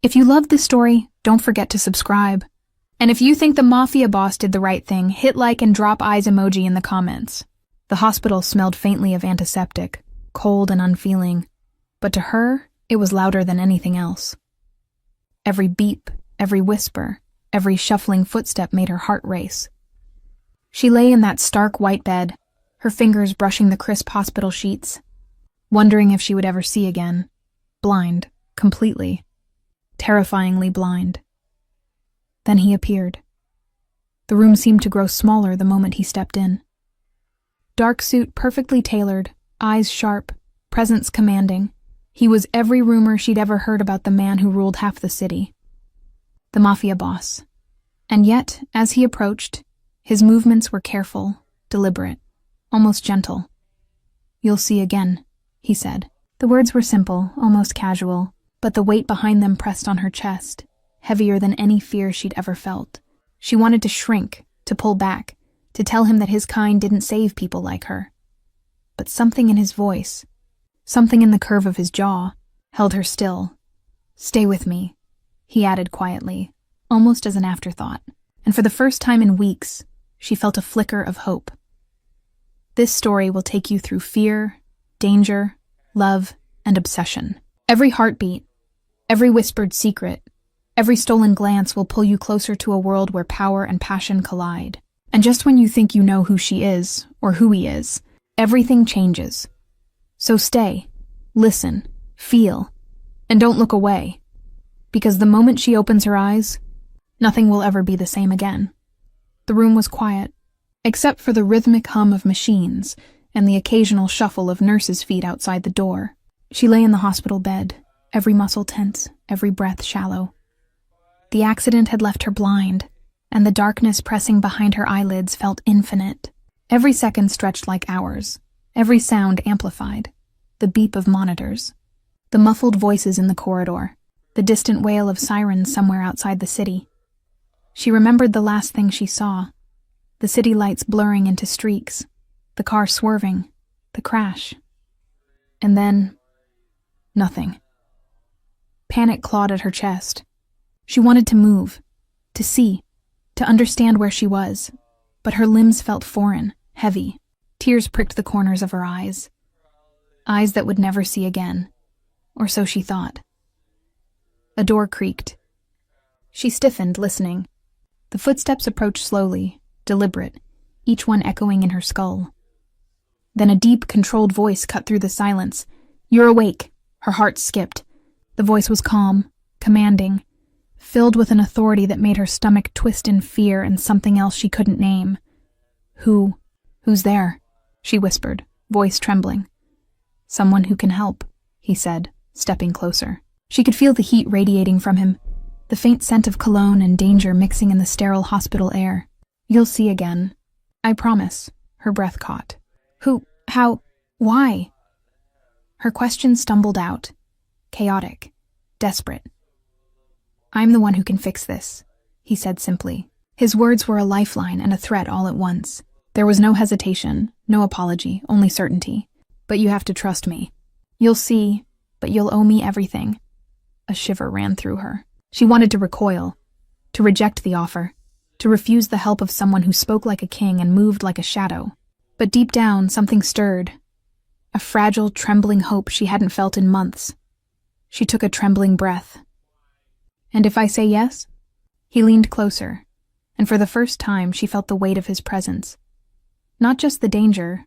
If you loved this story, don't forget to subscribe. And if you think the Mafia boss did the right thing, hit like and drop eyes emoji in the comments. The hospital smelled faintly of antiseptic, cold and unfeeling, but to her, it was louder than anything else. Every beep, every whisper, every shuffling footstep made her heart race. She lay in that stark white bed, her fingers brushing the crisp hospital sheets, wondering if she would ever see again. Blind, completely, terrifyingly blind. Then he appeared. The room seemed to grow smaller the moment he stepped in. Dark suit perfectly tailored, eyes sharp, presence commanding. He was every rumor she'd ever heard about the man who ruled half the city. The Mafia boss. And yet, as he approached, his movements were careful, deliberate, almost gentle. "You'll see again," he said. The words were simple, almost casual, but the weight behind them pressed on her chest, heavier than any fear she'd ever felt. She wanted to shrink, to pull back, to tell him that his kind didn't save people like her. But something in his voice, something in the curve of his jaw, held her still. "Stay with me," he added quietly, almost as an afterthought. And for the first time in weeks, she felt a flicker of hope. This story will take you through fear, danger, love, and obsession. Every heartbeat, every whispered secret, every stolen glance will pull you closer to a world where power and passion collide. And just when you think you know who she is, or who he is, everything changes. So stay, listen, feel, and don't look away. Because the moment she opens her eyes, nothing will ever be the same again. The room was quiet, except for the rhythmic hum of machines and the occasional shuffle of nurses' feet outside the door. She lay in the hospital bed, every muscle tense, every breath shallow. The accident had left her blind, and the darkness pressing behind her eyelids felt infinite. Every second stretched like hours, every sound amplified. The beep of monitors, the muffled voices in the corridor, the distant wail of sirens somewhere outside the city. She remembered the last thing she saw, the city lights blurring into streaks, the car swerving, the crash. And then, nothing. Panic clawed at her chest. She wanted to move, to see, to understand where she was, but her limbs felt foreign, heavy. Tears pricked the corners of her eyes. Eyes that would never see again, or so she thought. A door creaked. She stiffened, listening. The footsteps approached slowly, deliberate, each one echoing in her skull. Then a deep, controlled voice cut through the silence. "You're awake." Her heart skipped. The voice was calm, commanding, filled with an authority that made her stomach twist in fear and something else she couldn't name. Who's there?" she whispered, voice trembling. "Someone who can help," he said, stepping closer. She could feel the heat radiating from him, the faint scent of cologne and danger mixing in the sterile hospital air. "You'll see again. I promise," her breath caught. "Who? How? Why?" Her question stumbled out, chaotic, desperate. "I'm the one who can fix this," he said simply. His words were a lifeline and a threat all at once. There was no hesitation, no apology, only certainty. "But you have to trust me. You'll see, but you'll owe me everything." A shiver ran through her. She wanted to recoil, to reject the offer, to refuse the help of someone who spoke like a king and moved like a shadow. But deep down, something stirred. A fragile, trembling hope she hadn't felt in months. She took a trembling breath. "And if I say yes?" He leaned closer, and for the first time she felt the weight of his presence. Not just the danger,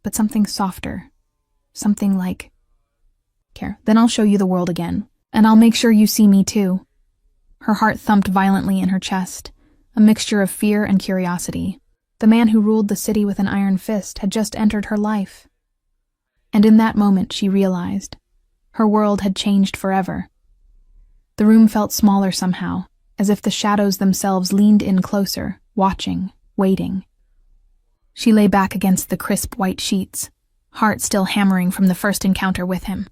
but something softer. Something like, "Care, then I'll show you the world again, and I'll make sure you see me too." Her heart thumped violently in her chest, a mixture of fear and curiosity. The man who ruled the city with an iron fist had just entered her life. And in that moment she realized, her world had changed forever. The room felt smaller somehow, as if the shadows themselves leaned in closer, watching, waiting. She lay back against the crisp white sheets, heart still hammering from the first encounter with him.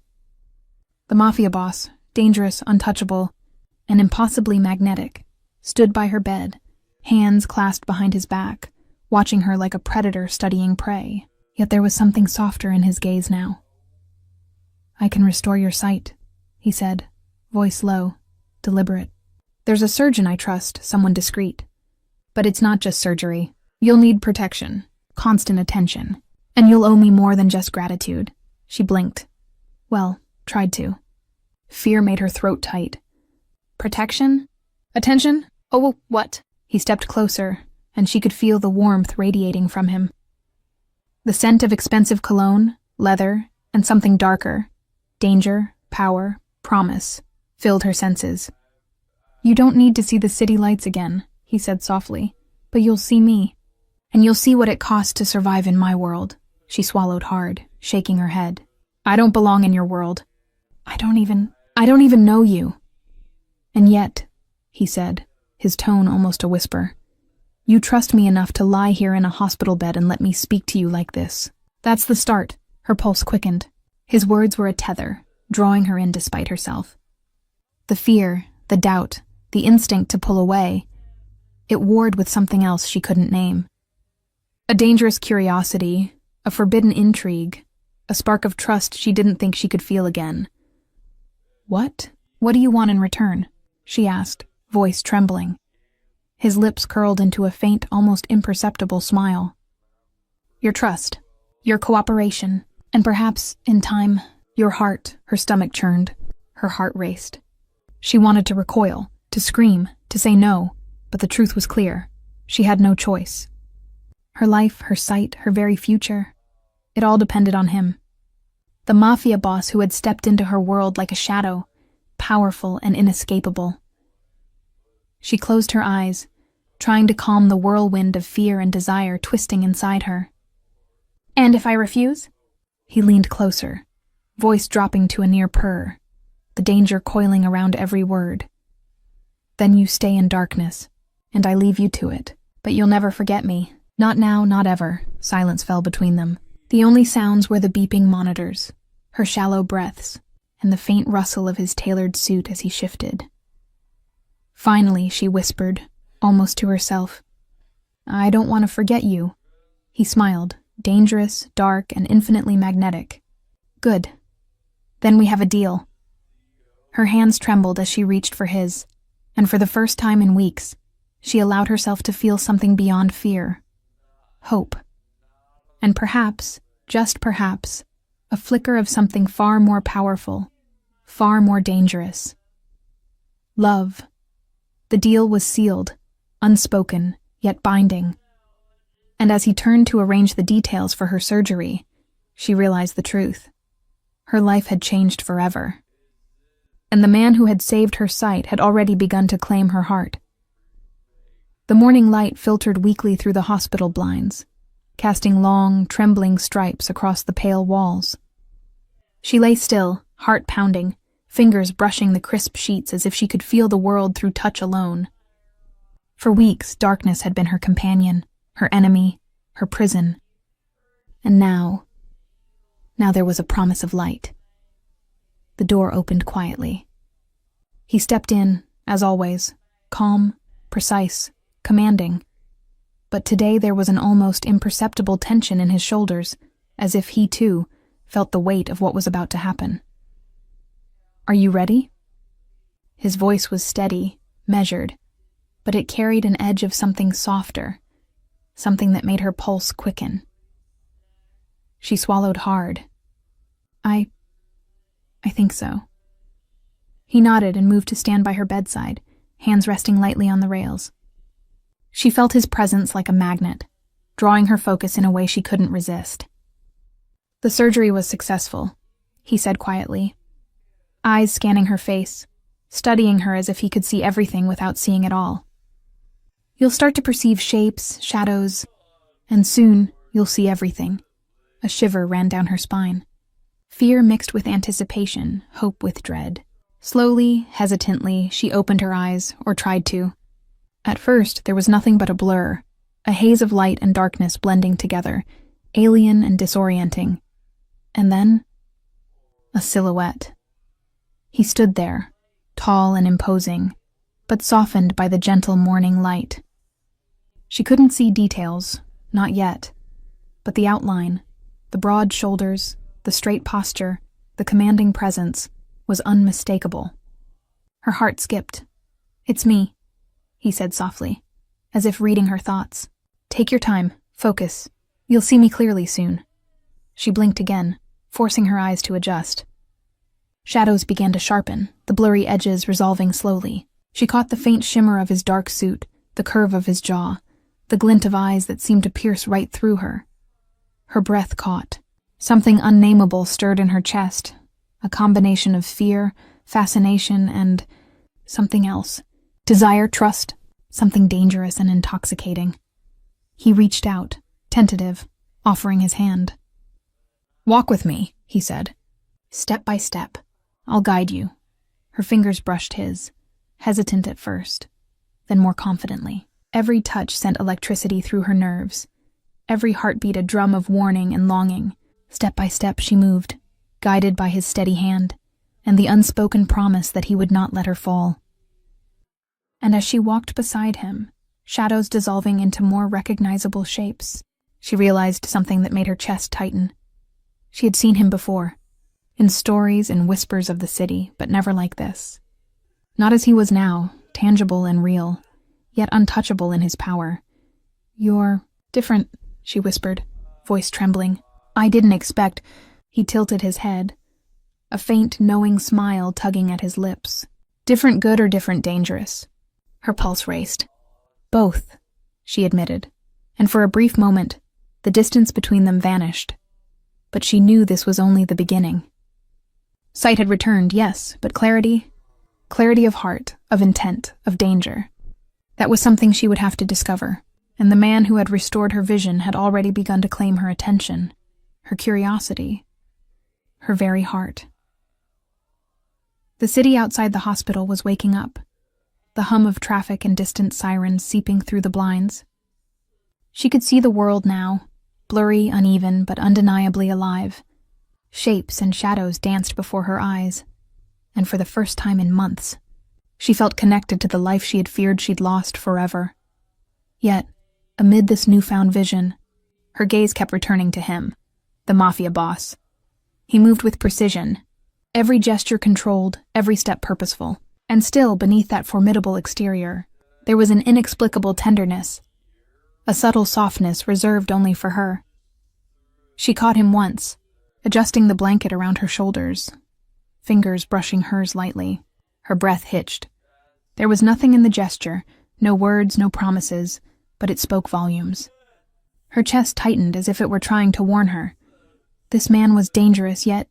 The Mafia boss, dangerous, untouchable, and impossibly magnetic, stood by her bed, hands clasped behind his back, watching her like a predator studying prey. Yet there was something softer in his gaze now. "I can restore your sight," he said, voice low, deliberate. "There's a surgeon I trust, someone discreet. But it's not just surgery. You'll need protection, constant attention, and you'll owe me more than just gratitude." She blinked. Well, tried to. Fear made her throat tight. Protection? Attention? Oh, what? He stepped closer, and she could feel the warmth radiating from him. The scent of expensive cologne, leather, and something darker, danger, power, promise, filled her senses. "You don't need to see the city lights again," he said softly, "but you'll see me. And you'll see what it costs to survive in my world." She swallowed hard, shaking her head. "I don't belong in your world. I don't even know you." "And yet," he said, his tone almost a whisper, "you trust me enough to lie here in a hospital bed and let me speak to you like this. That's the start." Her pulse quickened. His words were a tether, drawing her in despite herself. The fear, the doubt, the instinct to pull away, it warred with something else she couldn't name. A dangerous curiosity, a forbidden intrigue, a spark of trust she didn't think she could feel again. What do you want in return?" she asked, voice trembling. His lips curled into a faint, almost imperceptible smile. "Your trust, your cooperation, and perhaps, in time, your heart." Her stomach churned. Her heart raced. She wanted to recoil, to scream, to say no, but the truth was clear. She had no choice. Her life, her sight, her very future, it all depended on him. The Mafia boss who had stepped into her world like a shadow, powerful and inescapable. She closed her eyes, trying to calm the whirlwind of fear and desire twisting inside her. "And if I refuse?" He leaned closer, voice dropping to a near purr, the danger coiling around every word. "Then you stay in darkness, and I leave you to it. But you'll never forget me. Not now, not ever." Silence fell between them. The only sounds were the beeping monitors, her shallow breaths, and the faint rustle of his tailored suit as he shifted. Finally, she whispered, almost to herself, "I don't want to forget you." He smiled, dangerous, dark, and infinitely magnetic. "Good. Then we have a deal." Her hands trembled as she reached for his, and for the first time in weeks, she allowed herself to feel something beyond fear. Hope. And perhaps, just perhaps, a flicker of something far more powerful, far more dangerous. Love. The deal was sealed, unspoken, yet binding. And as he turned to arrange the details for her surgery, she realized the truth. Her life had changed forever. And the man who had saved her sight had already begun to claim her heart. The morning light filtered weakly through the hospital blinds, casting long, trembling stripes across the pale walls. She lay still, heart pounding, fingers brushing the crisp sheets as if she could feel the world through touch alone. For weeks, darkness had been her companion, her enemy, her prison. And now there was a promise of light. The door opened quietly. He stepped in, as always, calm, precise, commanding. But today there was an almost imperceptible tension in his shoulders, as if he, too, felt the weight of what was about to happen. "Are you ready?" His voice was steady, measured, but it carried an edge of something softer, something that made her pulse quicken. She swallowed hard. I think so." He nodded and moved to stand by her bedside, hands resting lightly on the rails. She felt his presence like a magnet, drawing her focus in a way she couldn't resist. "The surgery was successful," he said quietly, eyes scanning her face, studying her as if he could see everything without seeing it all. "You'll start to perceive shapes, shadows, and soon you'll see everything." A shiver ran down her spine. Fear mixed with anticipation, hope with dread. Slowly, hesitantly, she opened her eyes, or tried to. At first, there was nothing but a blur, a haze of light and darkness blending together, alien and disorienting. And then, a silhouette. He stood there, tall and imposing, but softened by the gentle morning light. She couldn't see details, not yet, but the outline, the broad shoulders, the straight posture, the commanding presence, was unmistakable. Her heart skipped. "It's me," he said softly, as if reading her thoughts. "Take your time. Focus. You'll see me clearly soon." She blinked again, forcing her eyes to adjust. Shadows began to sharpen, the blurry edges resolving slowly. She caught the faint shimmer of his dark suit, the curve of his jaw, the glint of eyes that seemed to pierce right through her. Her breath caught. Something unnameable stirred in her chest, a combination of fear, fascination, and something else. Desire, trust, something dangerous and intoxicating. He reached out, tentative, offering his hand. "Walk with me," he said. "Step by step. I'll guide you." Her fingers brushed his, hesitant at first, then more confidently. Every touch sent electricity through her nerves, every heartbeat a drum of warning and longing. Step by step she moved, guided by his steady hand, and the unspoken promise that he would not let her fall. And as she walked beside him, shadows dissolving into more recognizable shapes, she realized something that made her chest tighten. She had seen him before, in stories and whispers of the city, but never like this. Not as he was now, tangible and real, yet untouchable in his power. "You're different," she whispered, voice trembling. "I didn't expect—" He tilted his head, a faint, knowing smile tugging at his lips. "Different good or different dangerous?" Her pulse raced. "Both," she admitted, and for a brief moment, the distance between them vanished. But she knew this was only the beginning. Sight had returned, yes, but clarity of heart, of intent, of danger. That was something she would have to discover, and the man who had restored her vision had already begun to claim her attention, her curiosity, her very heart. The city outside the hospital was waking up, the hum of traffic and distant sirens seeping through the blinds. She could see the world now, blurry, uneven, but undeniably alive. Shapes and shadows danced before her eyes, and for the first time in months, she felt connected to the life she had feared she'd lost forever. Yet, amid this newfound vision, her gaze kept returning to him, the Mafia boss. He moved with precision, every gesture controlled, every step purposeful, and still, beneath that formidable exterior, there was an inexplicable tenderness, a subtle softness reserved only for her. She caught him once, adjusting the blanket around her shoulders, fingers brushing hers lightly. Her breath hitched. There was nothing in the gesture, no words, no promises, but it spoke volumes. Her chest tightened as if it were trying to warn her. This man was dangerous, yet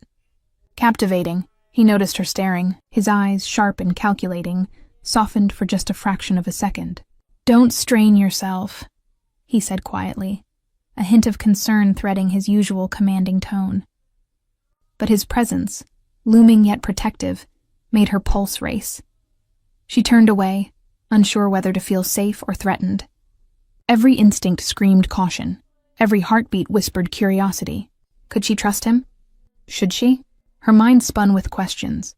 captivating. He noticed her staring, his eyes, sharp and calculating, softened for just a fraction of a second. "Don't strain yourself," he said quietly, a hint of concern threading his usual commanding tone. But his presence, looming yet protective, made her pulse race. She turned away, unsure whether to feel safe or threatened. Every instinct screamed caution. Every heartbeat whispered curiosity. Could she trust him? Should she? Her mind spun with questions,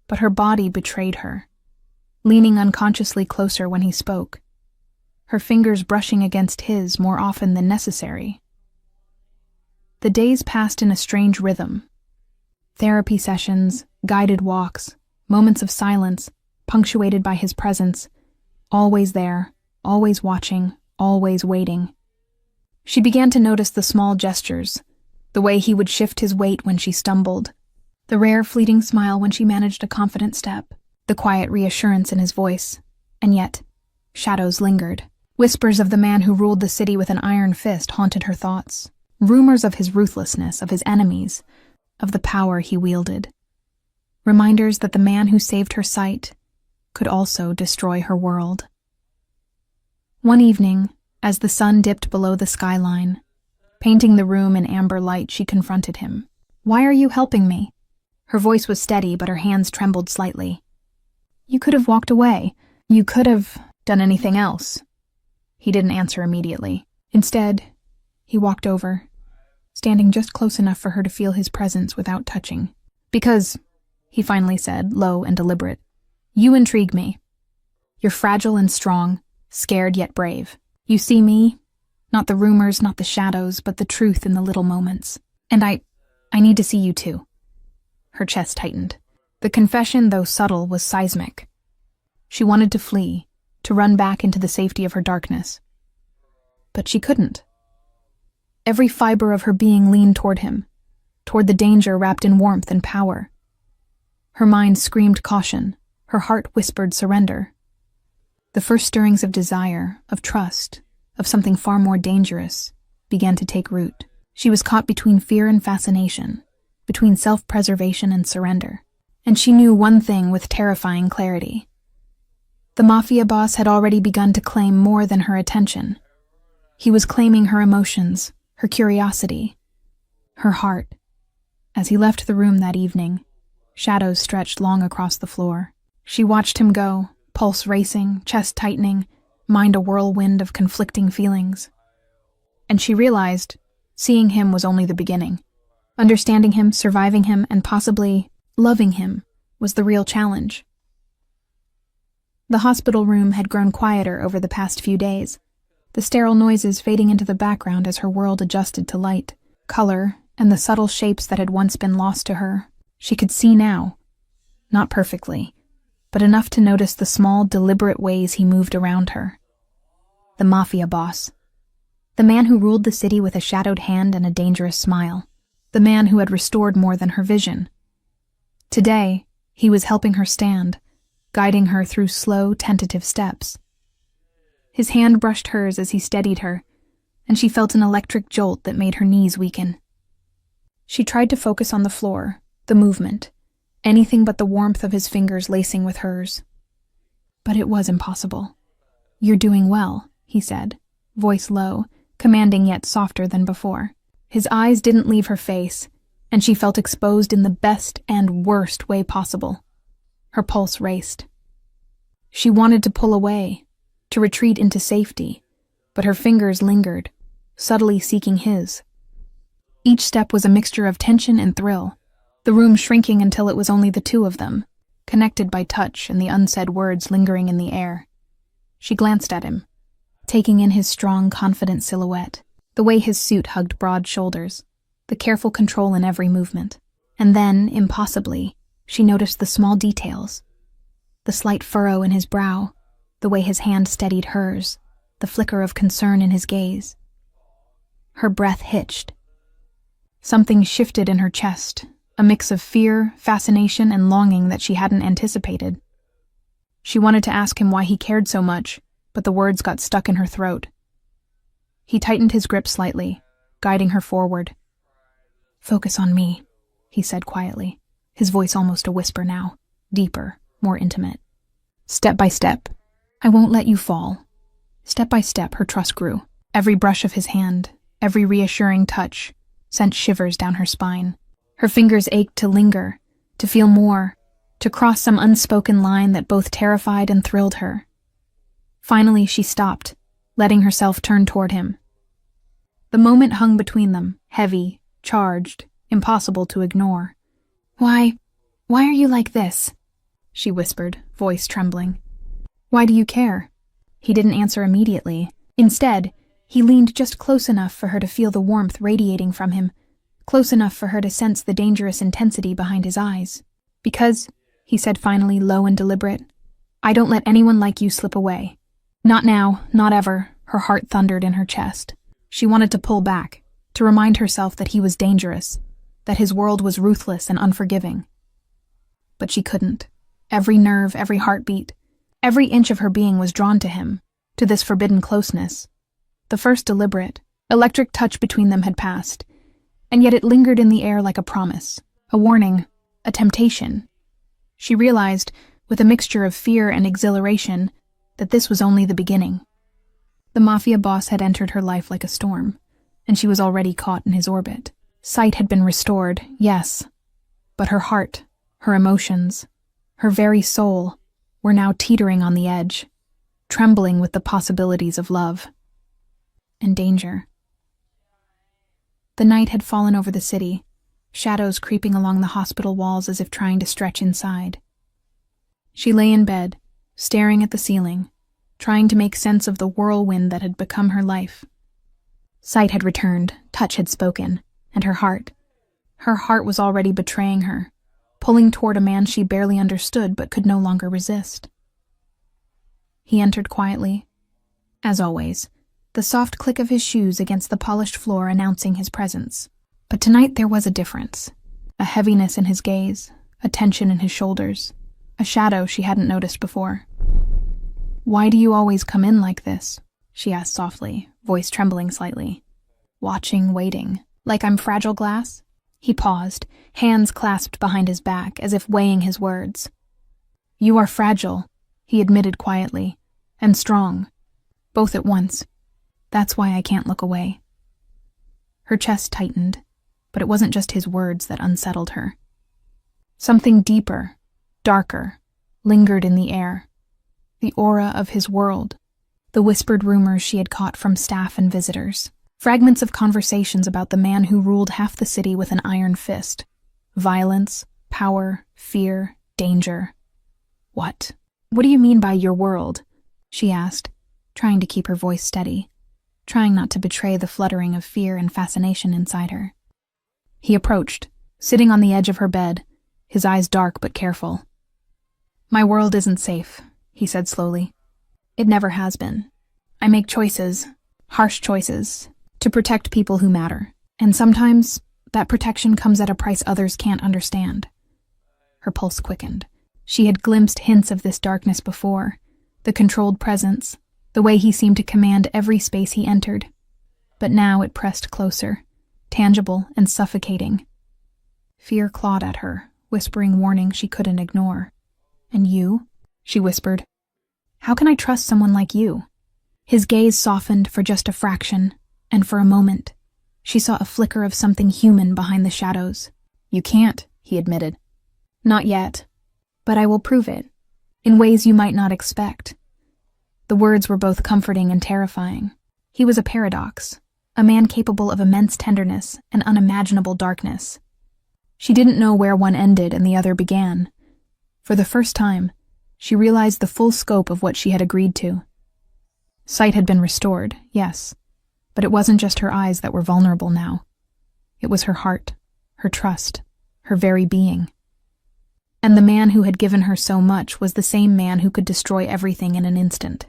but her body betrayed her, leaning unconsciously closer when he spoke, her fingers brushing against his more often than necessary. The days passed in a strange rhythm. Therapy sessions, guided walks, moments of silence, punctuated by his presence, always there, always watching, always waiting. She began to notice the small gestures, the way he would shift his weight when she stumbled, the rare fleeting smile when she managed a confident step, the quiet reassurance in his voice. And yet, shadows lingered. Whispers of the man who ruled the city with an iron fist haunted her thoughts. Rumors of his ruthlessness, of his enemies, of the power he wielded. Reminders that the man who saved her sight could also destroy her world. One evening, as the sun dipped below the skyline, painting the room in amber light, she confronted him. "Why are you helping me?" Her voice was steady, but her hands trembled slightly. "You could have walked away. You could have done anything else." He didn't answer immediately. Instead, he walked over, standing just close enough for her to feel his presence without touching. "Because," he finally said, low and deliberate, "you intrigue me. You're fragile and strong, scared yet brave. You see me, not the rumors, not the shadows, but the truth in the little moments. And I need to see you too." Her chest tightened. The confession, though subtle, was seismic. She wanted to flee, to run back into the safety of her darkness. But she couldn't. Every fiber of her being leaned toward him, toward the danger wrapped in warmth and power. Her mind screamed caution, her heart whispered surrender. The first stirrings of desire, of trust, of something far more dangerous, began to take root. She was caught between fear and fascination, between self-preservation and surrender. And she knew one thing with terrifying clarity. The Mafia boss had already begun to claim more than her attention. He was claiming her emotions, her curiosity, her heart. As he left the room that evening, shadows stretched long across the floor. She watched him go, pulse racing, chest tightening, mind a whirlwind of conflicting feelings. And she realized, seeing him was only the beginning. Understanding him, surviving him, and possibly loving him was the real challenge. The hospital room had grown quieter over the past few days, the sterile noises fading into the background as her world adjusted to light, color, and the subtle shapes that had once been lost to her. She could see now, not perfectly, but enough to notice the small, deliberate ways he moved around her. The Mafia boss. The man who ruled the city with a shadowed hand and a dangerous smile. The man who had restored more than her vision. Today, he was helping her stand, guiding her through slow, tentative steps. His hand brushed hers as he steadied her, and she felt an electric jolt that made her knees weaken. She tried to focus on the floor, the movement, anything but the warmth of his fingers lacing with hers. But it was impossible. "You're doing well," he said, voice low, commanding yet softer than before. His eyes didn't leave her face, and she felt exposed in the best and worst way possible. Her pulse raced. She wanted to pull away, to retreat into safety, but her fingers lingered, subtly seeking his. Each step was a mixture of tension and thrill, the room shrinking until it was only the two of them, connected by touch and the unsaid words lingering in the air. She glanced at him, taking in his strong, confident silhouette, the way his suit hugged broad shoulders, the careful control in every movement. And then, impossibly, she noticed the small details, the slight furrow in his brow, the way his hand steadied hers, the flicker of concern in his gaze. Her breath hitched. Something shifted in her chest, a mix of fear, fascination, and longing that she hadn't anticipated. She wanted to ask him why he cared so much, but the words got stuck in her throat. He tightened his grip slightly, guiding her forward. "Focus on me," he said quietly, his voice almost a whisper now, deeper, more intimate. "Step by step. I won't let you fall." Step by step, her trust grew. Every brush of his hand, every reassuring touch, sent shivers down her spine. Her fingers ached to linger, to feel more, to cross some unspoken line that both terrified and thrilled her. Finally, she stopped, letting herself turn toward him. The moment hung between them, heavy, charged, impossible to ignore. Why are you like this?" she whispered, voice trembling. "Why do you care?" He didn't answer immediately. Instead, he leaned just close enough for her to feel the warmth radiating from him, close enough for her to sense the dangerous intensity behind his eyes. "Because," he said finally, low and deliberate, "I don't let anyone like you slip away. Not now, not ever." Her heart thundered in her chest. She wanted to pull back, to remind herself that he was dangerous, that his world was ruthless and unforgiving. But she couldn't. Every nerve, every heartbeat, every inch of her being was drawn to him, to this forbidden closeness. The first deliberate, electric touch between them had passed, and yet it lingered in the air like a promise, a warning, a temptation. She realized, with a mixture of fear and exhilaration, that this was only the beginning. The Mafia boss had entered her life like a storm, and she was already caught in his orbit. Sight had been restored, yes, but her heart, her emotions, her very soul, were now teetering on the edge, trembling with the possibilities of love and danger. The night had fallen over the city, shadows creeping along the hospital walls as if trying to stretch inside. She lay in bed, staring at the ceiling, trying to make sense of the whirlwind that had become her life. Sight had returned, touch had spoken, and her heart was already betraying her, pulling toward a man she barely understood but could no longer resist. He entered quietly. As always, the soft click of his shoes against the polished floor announcing his presence. But tonight there was a difference. A heaviness in his gaze, a tension in his shoulders, a shadow she hadn't noticed before. "Why do you always come in like this?" she asked softly, voice trembling slightly. "Watching, waiting, like I'm fragile glass?" He paused, hands clasped behind his back, as if weighing his words. "You are fragile," he admitted quietly, "and strong, both at once. That's why I can't look away." Her chest tightened, but it wasn't just his words that unsettled her. Something deeper, darker, lingered in the air. The aura of his world, the whispered rumors she had caught from staff and visitors, fragments of conversations about the man who ruled half the city with an iron fist. Violence, power, fear, danger. What do you mean by your world?" she asked, trying to keep her voice steady, trying not to betray the fluttering of fear and fascination inside her. He approached, sitting on the edge of her bed, his eyes dark but careful. "My world isn't safe," he said slowly. "It never has been. I make choices, harsh choices, to protect people who matter, and sometimes that protection comes at a price others can't understand." Her pulse quickened. She had glimpsed hints of this darkness before, the controlled presence, the way he seemed to command every space he entered. But now it pressed closer, tangible and suffocating. Fear clawed at her, whispering warnings she couldn't ignore. "And you?" she whispered. "How can I trust someone like you?" His gaze softened for just a fraction, and for a moment, she saw a flicker of something human behind the shadows. "You can't," he admitted. "Not yet. But I will prove it, in ways you might not expect." The words were both comforting and terrifying. He was a paradox, a man capable of immense tenderness and unimaginable darkness. She didn't know where one ended and the other began. For the first time, she realized the full scope of what she had agreed to. Sight had been restored, yes, but it wasn't just her eyes that were vulnerable now. It was her heart, her trust, her very being. And the man who had given her so much was the same man who could destroy everything in an instant.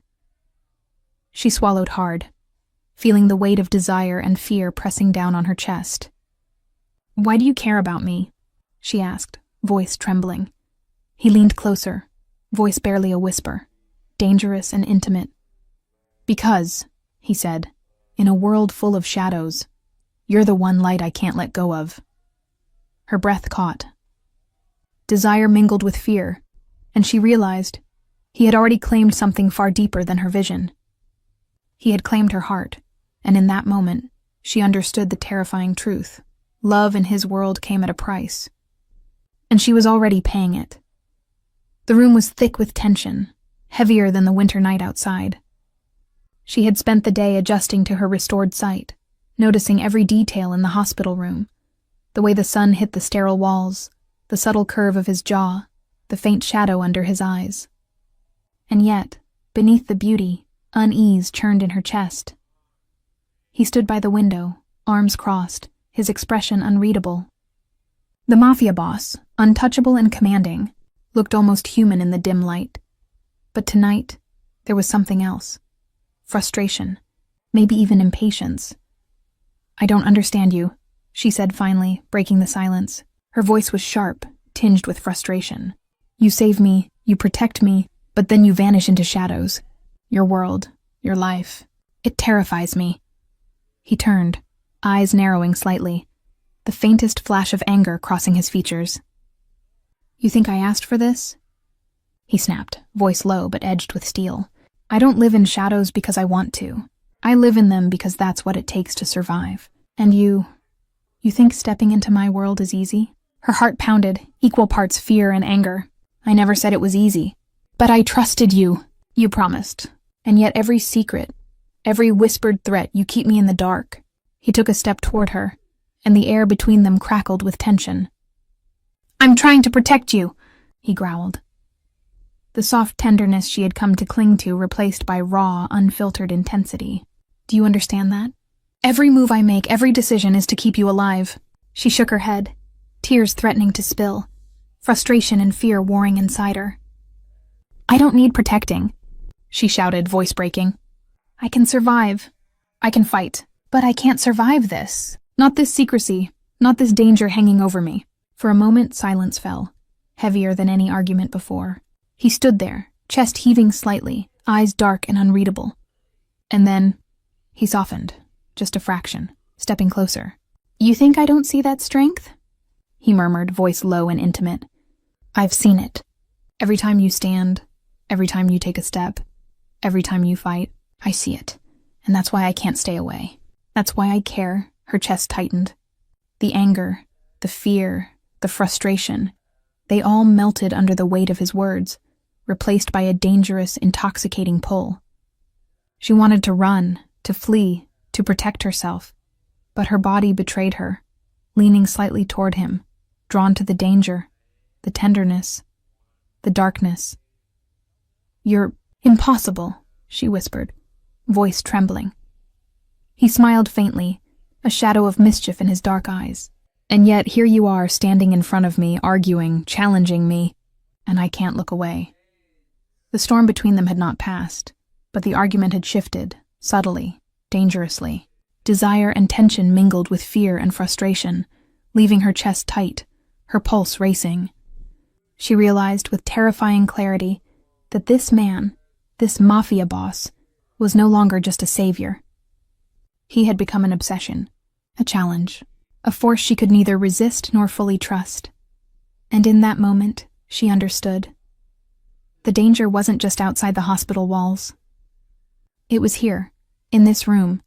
She swallowed hard, feeling the weight of desire and fear pressing down on her chest. "Why do you care about me?" she asked, voice trembling. He leaned closer, voice barely a whisper, dangerous and intimate. "Because," he said, "in a world full of shadows, you're the one light I can't let go of." Her breath caught. Desire mingled with fear, and she realized he had already claimed something far deeper than her vision. He had claimed her heart, and in that moment, she understood the terrifying truth. Love in his world came at a price, and she was already paying it. The room was thick with tension, heavier than the winter night outside. She had spent the day adjusting to her restored sight, noticing every detail in the hospital room, the way the sun hit the sterile walls, the subtle curve of his jaw, the faint shadow under his eyes. And yet, beneath the beauty, unease churned in her chest. He stood by the window, arms crossed, his expression unreadable. The Mafia boss, untouchable and commanding, looked almost human in the dim light. But tonight, there was something else. Frustration, maybe even impatience. "I don't understand you," she said finally, breaking the silence. Her voice was sharp, tinged with frustration. "You save me, you protect me, but then you vanish into shadows. Your world, your life. It terrifies me." He turned, eyes narrowing slightly, the faintest flash of anger crossing his features. "You think I asked for this?" he snapped, voice low but edged with steel. "I don't live in shadows because I want to. I live in them because that's what it takes to survive. And you think stepping into my world is easy?" Her heart pounded, equal parts fear and anger. "I never said it was easy. But I trusted you. You promised. And yet every secret, every whispered threat, you keep me in the dark." He took a step toward her, and the air between them crackled with tension. "I'm trying to protect you," he growled. The soft tenderness she had come to cling to replaced by raw, unfiltered intensity. "Do you understand that? Every move I make, every decision is to keep you alive." She shook her head, tears threatening to spill, frustration and fear warring inside her. "I don't need protecting. she shouted, voice breaking. I can survive. I can fight. But I can't survive this. Not this secrecy. Not this danger hanging over me. For a moment, silence fell, heavier than any argument before. He stood there, chest heaving slightly, eyes dark and unreadable. And then, he softened, just a fraction, stepping closer. You think I don't see that strength? He murmured, voice low and intimate. I've seen it. Every time you stand, every time you take a step, every time you fight, I see it. And that's why I can't stay away. That's why I care. Her chest tightened. The anger, the fear, the frustration, they all melted under the weight of his words, replaced by a dangerous, intoxicating pull. She wanted to run, to flee, to protect herself, but her body betrayed her, leaning slightly toward him, drawn to the danger, the tenderness, the darkness. You're impossible, she whispered, voice trembling. He smiled faintly, a shadow of mischief in his dark eyes. And yet here you are standing in front of me, arguing, challenging me, and I can't look away. The storm between them had not passed, but the argument had shifted, subtly, dangerously. Desire and tension mingled with fear and frustration, leaving her chest tight, her pulse racing. She realized with terrifying clarity that this man, this mafia boss, was no longer just a savior. He had become an obsession, a challenge, a force she could neither resist nor fully trust. And in that moment, she understood. The danger wasn't just outside the hospital walls. It was here, in this room,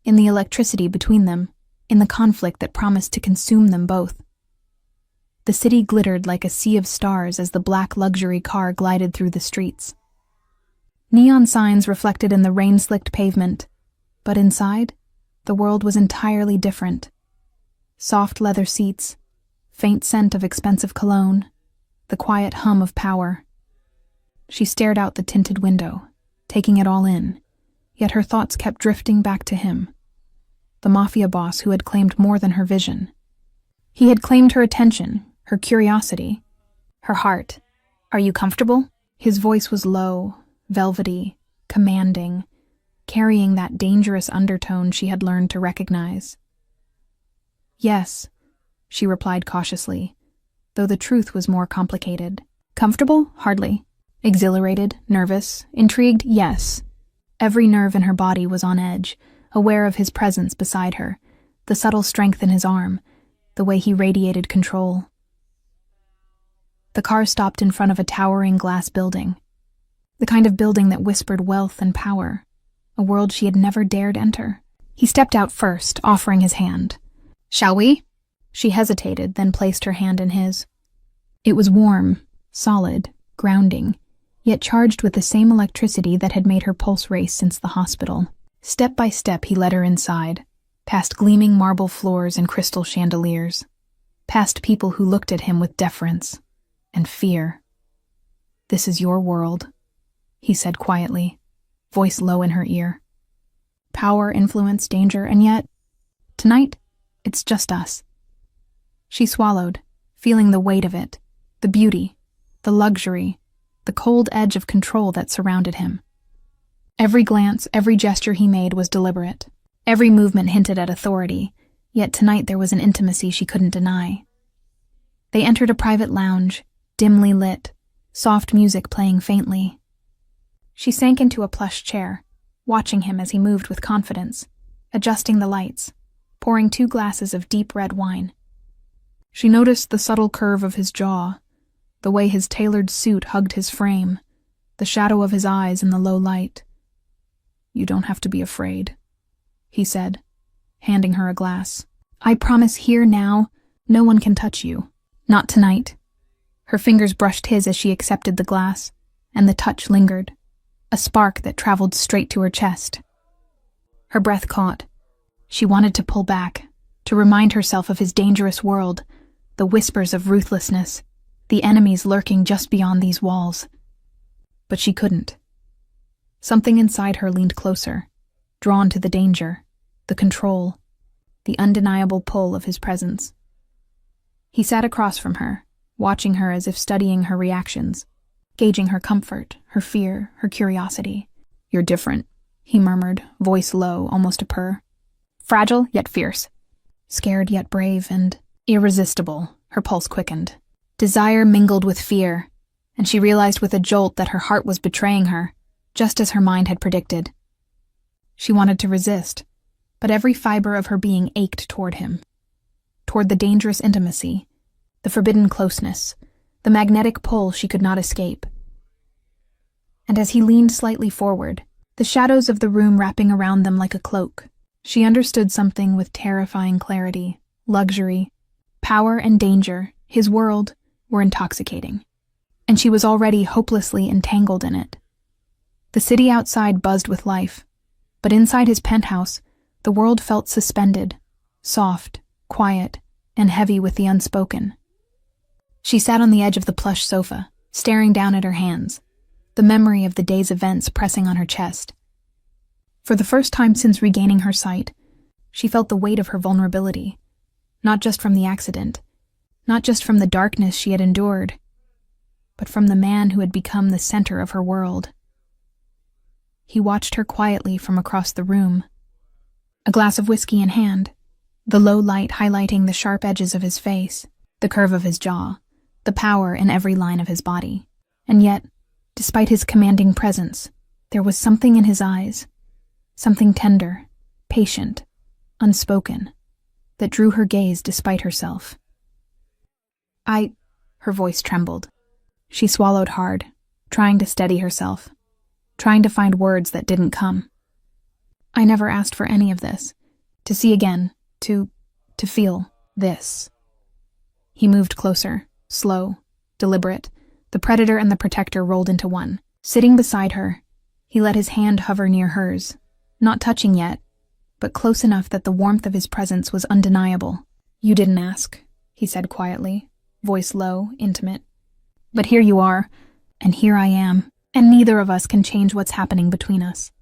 in the electricity between them, in the conflict that promised to consume them both. The city glittered like a sea of stars as the black luxury car glided through the streets. Neon signs reflected in the rain-slicked pavement, but inside, the world was entirely different. Soft leather seats, faint scent of expensive cologne, the quiet hum of power. She stared out the tinted window, taking it all in, yet her thoughts kept drifting back to him, the mafia boss who had claimed more than her vision. He had claimed her attention, her curiosity, her heart. Are you comfortable? His voice was low, velvety, commanding, carrying that dangerous undertone she had learned to recognize. Yes, she replied cautiously, though the truth was more complicated. Comfortable? Hardly. Exhilarated? Nervous? Intrigued? Yes. Every nerve in her body was on edge, aware of his presence beside her, the subtle strength in his arm, the way he radiated control. The car stopped in front of a towering glass building, the kind of building that whispered wealth and power, a world she had never dared enter. He stepped out first, offering his hand. Shall we? She hesitated, then placed her hand in his. It was warm, solid, grounding, yet charged with the same electricity that had made her pulse race since the hospital. Step by step he led her inside, past gleaming marble floors and crystal chandeliers, past people who looked at him with deference and fear. This is your world, he said quietly, voice low in her ear. Power, influence, danger, and yet, tonight, it's just us. She swallowed, feeling the weight of it, the beauty, the luxury, the cold edge of control that surrounded him. Every glance, every gesture he made was deliberate. Every movement hinted at authority, yet tonight there was an intimacy she couldn't deny. They entered a private lounge, dimly lit, soft music playing faintly. She sank into a plush chair, watching him as he moved with confidence, adjusting the lights, pouring 2 glasses of deep red wine. She noticed the subtle curve of his jaw, the way his tailored suit hugged his frame, the shadow of his eyes in the low light. You don't have to be afraid, he said, handing her a glass. I promise here now, no one can touch you. Not tonight. Her fingers brushed his as she accepted the glass, and the touch lingered, a spark that traveled straight to her chest. Her breath caught. She wanted to pull back, to remind herself of his dangerous world, the whispers of ruthlessness, the enemies lurking just beyond these walls. But she couldn't. Something inside her leaned closer, drawn to the danger, the control, the undeniable pull of his presence. He sat across from her, watching her as if studying her reactions. gauging her comfort, her fear, her curiosity. "You're different," he murmured, voice low, almost a purr. "Fragile, yet fierce. Scared, yet brave, and irresistible." Her pulse quickened. Desire mingled with fear, and she realized with a jolt that her heart was betraying her, just as her mind had predicted. She wanted to resist, but every fiber of her being ached toward him, toward the dangerous intimacy, the forbidden closeness, the magnetic pull she could not escape. And as he leaned slightly forward, the shadows of the room wrapping around them like a cloak, she understood something with terrifying clarity. Luxury, power, and danger, his world, were intoxicating, and she was already hopelessly entangled in it. The city outside buzzed with life, but inside his penthouse, the world felt suspended, soft, quiet, and heavy with the unspoken. She sat on the edge of the plush sofa, staring down at her hands, the memory of the day's events pressing on her chest. For the first time since regaining her sight, she felt the weight of her vulnerability, not just from the accident, not just from the darkness she had endured, but from the man who had become the center of her world. He watched her quietly from across the room, a glass of whiskey in hand, the low light highlighting the sharp edges of his face, the curve of his jaw, the power in every line of his body. And yet, despite his commanding presence, there was something in his eyes, something tender, patient, unspoken, that drew her gaze despite herself. Her voice trembled. She swallowed hard, trying to steady herself, trying to find words that didn't come. "I never asked for any of this. To see again, to feel this." He moved closer, slow, deliberate. The predator and the protector rolled into one. Sitting beside her, he let his hand hover near hers, not touching yet, but close enough that the warmth of his presence was undeniable. "You didn't ask," he said quietly, voice low, intimate. "But here you are, and here I am, and neither of us can change what's happening between us."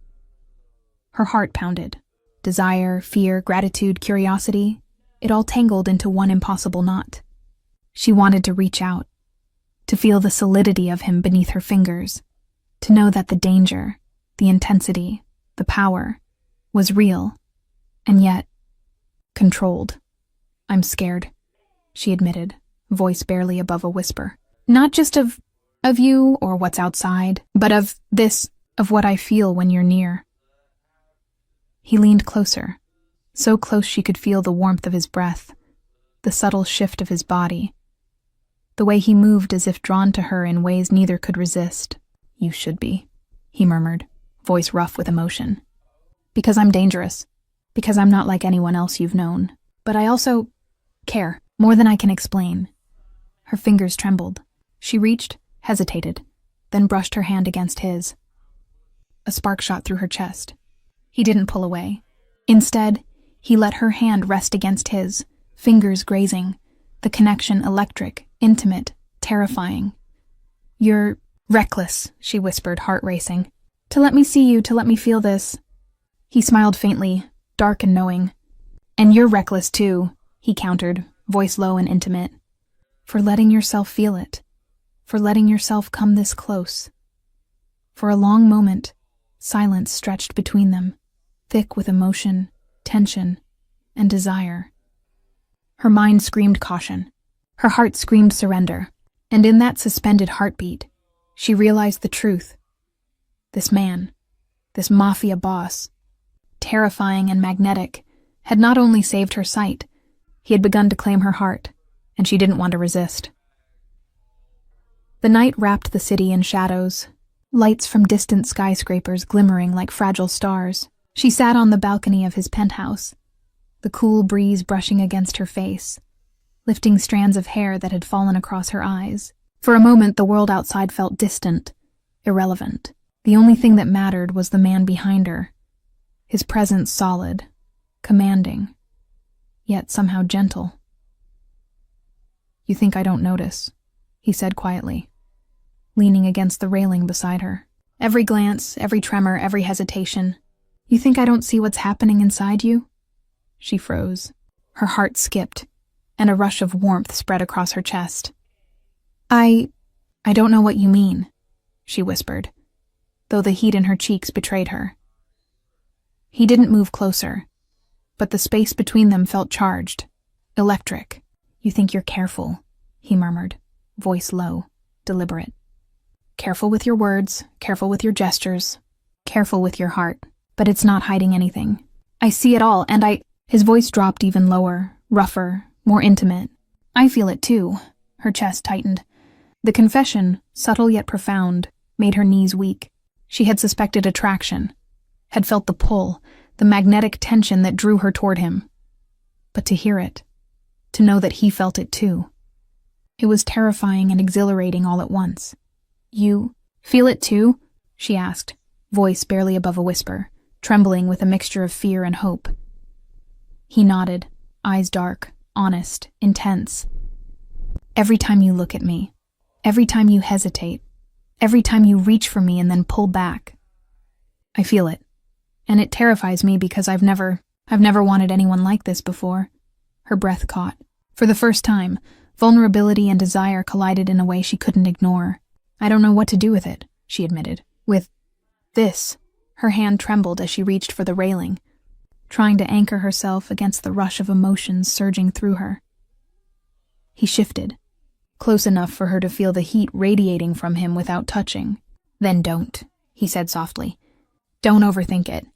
Her heart pounded. Desire, fear, gratitude, curiosity, it all tangled into one impossible knot. She wanted to reach out, to feel the solidity of him beneath her fingers, to know that the danger, the intensity, the power, was real, and yet controlled. "I'm scared," she admitted, voice barely above a whisper. "Not just of you or what's outside, but of what I feel when you're near." He leaned closer, so close she could feel the warmth of his breath, the subtle shift of his body, the way he moved as if drawn to her in ways neither could resist. "You should be," he murmured, voice rough with emotion. "Because I'm dangerous, because I'm not like anyone else you've known, but I also care, more than I can explain." Her fingers trembled. She reached, hesitated, then brushed her hand against his. A spark shot through her chest. He didn't pull away. Instead, he let her hand rest against his, fingers grazing, the connection electric, intimate, terrifying. "You're reckless," she whispered, heart racing. "To let me see you, to let me feel this." He smiled faintly, dark and knowing. "And you're reckless too," he countered, voice low and intimate. "For letting yourself feel it, for letting yourself come this close." For a long moment, silence stretched between them, thick with emotion, tension, and desire. Her mind screamed caution. Her heart screamed surrender. And in that suspended heartbeat, she realized the truth. This man, this mafia boss, terrifying and magnetic, had not only saved her sight, he had begun to claim her heart, and she didn't want to resist. The night wrapped the city in shadows, lights from distant skyscrapers glimmering like fragile stars. She sat on the balcony of his penthouse, the cool breeze brushing against her face, lifting strands of hair that had fallen across her eyes. For a moment, the world outside felt distant, irrelevant. The only thing that mattered was the man behind her, his presence solid, commanding, yet somehow gentle. "You think I don't notice," he said quietly, leaning against the railing beside her. "Every glance, every tremor, every hesitation. You think I don't see what's happening inside you?" She froze. Her heart skipped, and a rush of warmth spread across her chest. I don't know what you mean," she whispered, though the heat in her cheeks betrayed her. He didn't move closer, but the space between them felt charged, electric. "You think you're careful," he murmured, voice low, deliberate. "Careful with your words, careful with your gestures, careful with your heart, but it's not hiding anything. I see it all, and His voice dropped even lower, rougher, more intimate. "I feel it too." Her chest tightened. The confession, subtle yet profound, made her knees weak. She had suspected attraction, had felt the pull, the magnetic tension that drew her toward him. But to hear it, to know that he felt it too, it was terrifying and exhilarating all at once. "You feel it too?" she asked, voice barely above a whisper, trembling with a mixture of fear and hope. He nodded, eyes dark, honest, intense. "Every time you look at me, every time you hesitate, every time you reach for me and then pull back, I feel it. And it terrifies me because I've never wanted anyone like this before." Her breath caught. For the first time, vulnerability and desire collided in a way she couldn't ignore. "I don't know what to do with it," she admitted. "With this." Her hand trembled as she reached for the railing, trying to anchor herself against the rush of emotions surging through her. He shifted, close enough for her to feel the heat radiating from him without touching. "Then don't," he said softly. "Don't overthink it.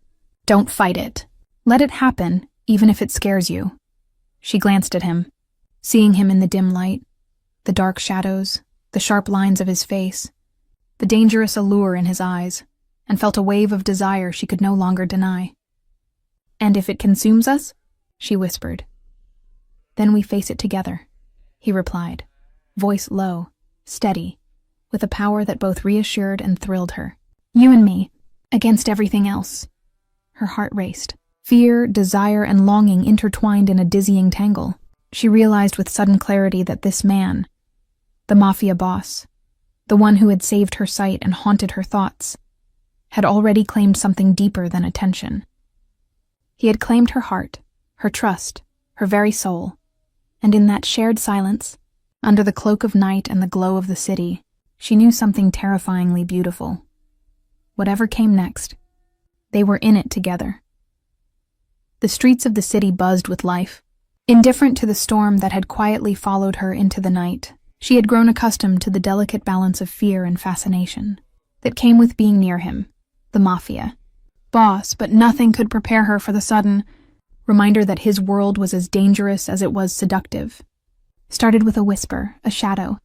Don't fight it. Let it happen, even if it scares you." She glanced at him, seeing him in the dim light, the dark shadows, the sharp lines of his face, the dangerous allure in his eyes, and felt a wave of desire she could no longer deny. "And if it consumes us?" she whispered. "Then we face it together," he replied, voice low, steady, with a power that both reassured and thrilled her. "You and me, against everything else." Her heart raced. Fear, desire, and longing intertwined in a dizzying tangle. She realized with sudden clarity that this man, the Mafia boss, the one who had saved her sight and haunted her thoughts, had already claimed something deeper than attention. He had claimed her heart, her trust, her very soul, and in that shared silence, under the cloak of night and the glow of the city, she knew something terrifyingly beautiful. Whatever came next, they were in it together. The streets of the city buzzed with life. Indifferent to the storm that had quietly followed her into the night, she had grown accustomed to the delicate balance of fear and fascination that came with being near him, the Mafia boss, but nothing could prepare her for the sudden reminder that his world was as dangerous as it was seductive. Started with a whisper, a shadow,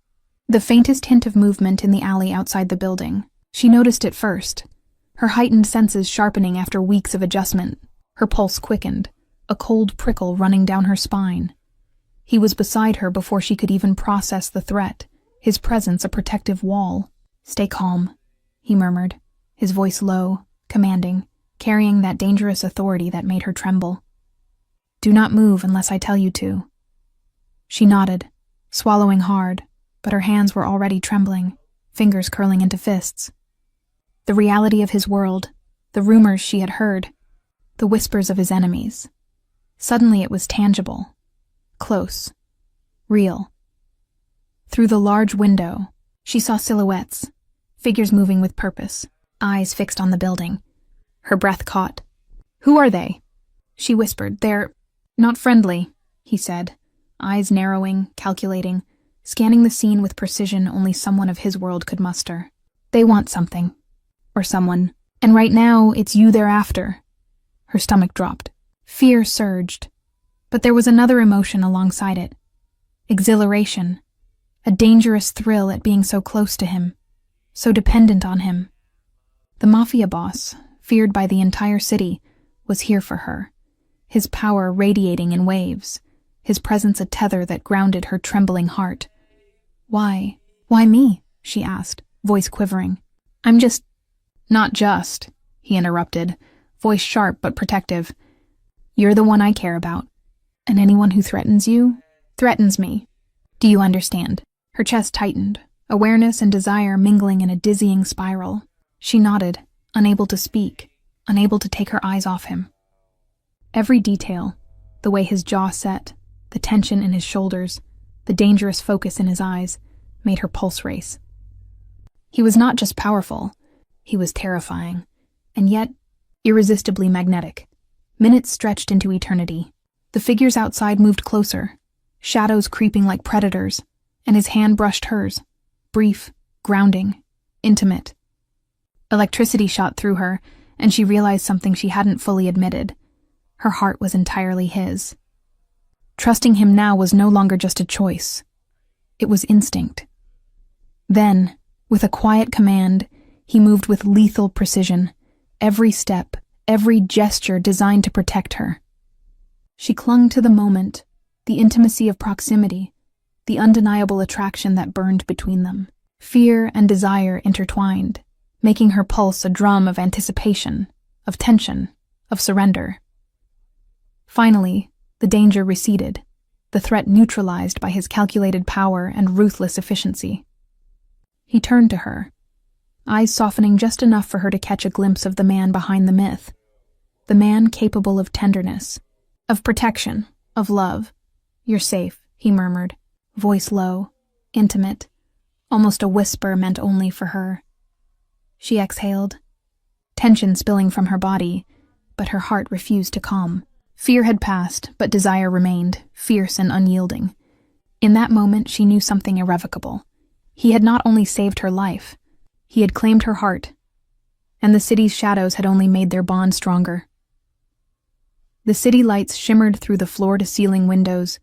the faintest hint of movement in the alley outside the building. She noticed it first, her heightened senses sharpening after weeks of adjustment. Her pulse quickened, a cold prickle running down her spine. He was beside her before she could even process the threat, his presence a protective wall. "Stay calm," he murmured, his voice low, commanding, carrying that dangerous authority that made her tremble. "Do not move unless I tell you to." She nodded, swallowing hard, but her hands were already trembling, fingers curling into fists. The reality of his world, the rumors she had heard, the whispers of his enemies. Suddenly it was tangible, close, real. Through the large window, she saw silhouettes, figures moving with purpose, eyes fixed on the building. Her breath caught. "Who are they?" she whispered. "They're not friendly," he said, eyes narrowing, calculating, scanning the scene with precision only someone of his world could muster. "They want something, or someone, and right now it's you they're after." Her stomach dropped. Fear surged, but there was another emotion alongside it. Exhilaration, a dangerous thrill at being so close to him, so dependent on him. The Mafia boss, feared by the entire city, was here for her, his power radiating in waves, his presence a tether that grounded her trembling heart. Why me?" she asked, voice quivering. "I'm just—" "Not just," he interrupted, voice sharp but protective. "You're the one I care about, and anyone who threatens you, threatens me. Do you understand?" Her chest tightened, awareness and desire mingling in a dizzying spiral. She nodded, unable to speak, unable to take her eyes off him. Every detail, the way his jaw set, the tension in his shoulders, the dangerous focus in his eyes, made her pulse race. He was not just powerful, he was terrifying, and yet irresistibly magnetic. Minutes stretched into eternity. The figures outside moved closer, shadows creeping like predators, and his hand brushed hers, brief, grounding, intimate. Electricity shot through her, and she realized something she hadn't fully admitted. Her heart was entirely his. Trusting him now was no longer just a choice. It was instinct. Then, with a quiet command, he moved with lethal precision, every step, every gesture designed to protect her. She clung to the moment, the intimacy of proximity, the undeniable attraction that burned between them. Fear and desire intertwined, making her pulse a drum of anticipation, of tension, of surrender. Finally, the danger receded, the threat neutralized by his calculated power and ruthless efficiency. He turned to her, eyes softening just enough for her to catch a glimpse of the man behind the myth, the man capable of tenderness, of protection, of love. "You're safe," he murmured, voice low, intimate, almost a whisper meant only for her. She exhaled, tension spilling from her body, but her heart refused to calm. Fear had passed, but desire remained, fierce and unyielding. In that moment, she knew something irrevocable. He had not only saved her life, he had claimed her heart, and the city's shadows had only made their bond stronger. The city lights shimmered through the floor-to-ceiling windows,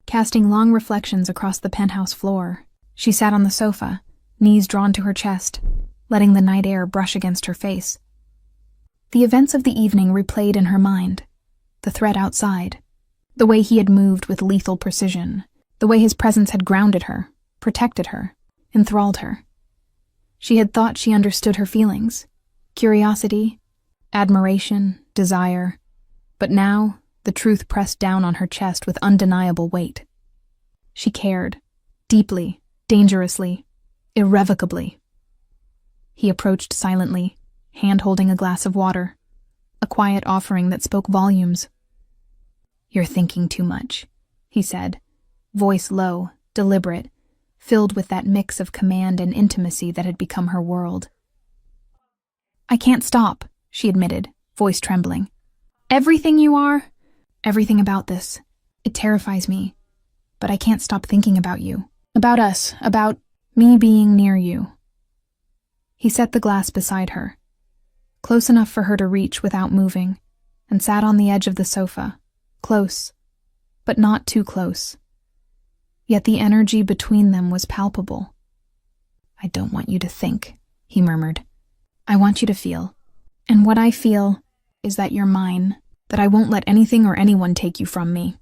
casting long reflections across the penthouse floor. She sat on the sofa, knees drawn to her chest, letting the night air brush against her face. The events of the evening replayed in her mind. The threat outside, the way he had moved with lethal precision, the way his presence had grounded her, protected her, enthralled her. She had thought she understood her feelings, curiosity, admiration, desire, but now the truth pressed down on her chest with undeniable weight. She cared, deeply, dangerously, irrevocably. He approached silently, hand holding a glass of water, a quiet offering that spoke volumes. "You're thinking too much," he said, voice low, deliberate, filled with that mix of command and intimacy that had become her world. "I can't stop," she admitted, voice trembling. "Everything you are, everything about this, it terrifies me, but I can't stop thinking about you, about us, about me being near you." He set the glass beside her, close enough for her to reach without moving, and sat on the edge of the sofa, close, but not too close. Yet the energy between them was palpable. "I don't want you to think," he murmured. "I want you to feel. And what I feel is that you're mine, that I won't let anything or anyone take you from me."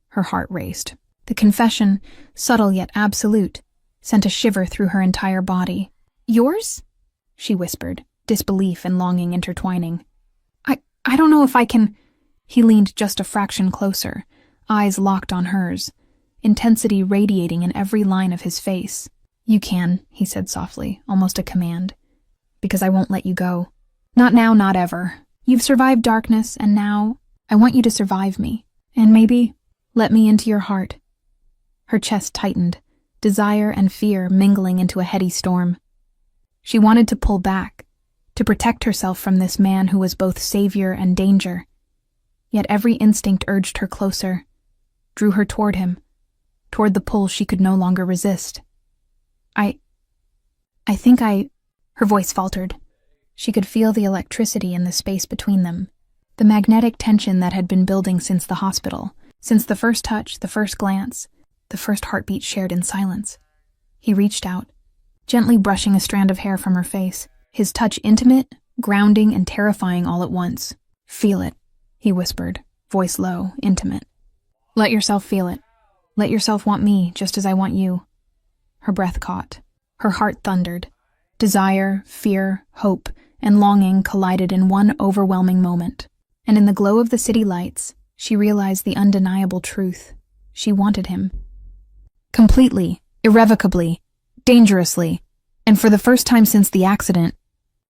Her heart raced. The confession, subtle yet absolute, sent a shiver through her entire body. "Yours?" she whispered, disbelief and longing intertwining. I don't know if I can." He leaned just a fraction closer, eyes locked on hers, intensity radiating in every line of his face. "You can," he said softly, almost a command, "because I won't let you go. Not now, not ever. You've survived darkness, and now I want you to survive me, and maybe let me into your heart." Her chest tightened, desire and fear mingling into a heady storm. She wanted to pull back, to protect herself from this man who was both savior and danger. Yet every instinct urged her closer, drew her toward him, toward the pull she could no longer resist. I think her voice faltered. She could feel the electricity in the space between them, the magnetic tension that had been building since the hospital, since the first touch, the first glance, the first heartbeat shared in silence. He reached out, gently brushing a strand of hair from her face, his touch intimate, grounding, and terrifying all at once. "Feel it," he whispered, voice low, intimate. "Let yourself feel it. Let yourself want me just as I want you." Her breath caught. Her heart thundered. Desire, fear, hope, and longing collided in one overwhelming moment. And in the glow of the city lights, she realized the undeniable truth. She wanted him. Completely, irrevocably, dangerously, and for the first time since the accident,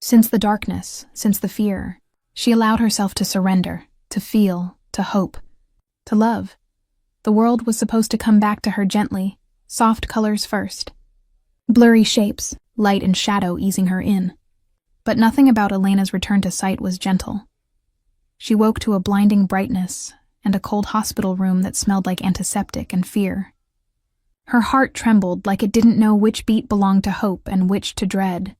since the darkness, since the fear, she allowed herself to surrender, to feel, to hope, to love. The world was supposed to come back to her gently, soft colors first. Blurry shapes, light and shadow easing her in. But nothing about Elena's return to sight was gentle. She woke to a blinding brightness and a cold hospital room that smelled like antiseptic and fear. Her heart trembled like it didn't know which beat belonged to hope and which to dread.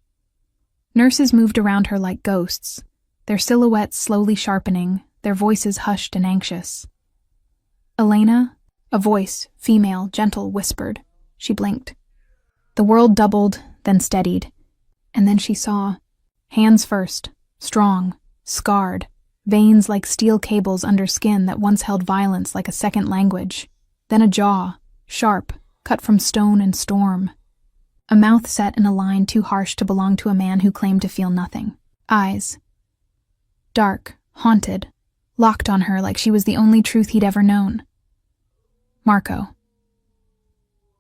Nurses moved around her like ghosts, their silhouettes slowly sharpening, their voices hushed and anxious. "Elena?" A voice, female, gentle, whispered. She blinked. The world doubled, then steadied, and then she saw. Hands first, strong, scarred, veins like steel cables under skin that once held violence like a second language. Then a jaw, sharp, cut from stone and storm. A mouth set in a line too harsh to belong to a man who claimed to feel nothing. Eyes. Dark, haunted, locked on her like she was the only truth he'd ever known. Marco.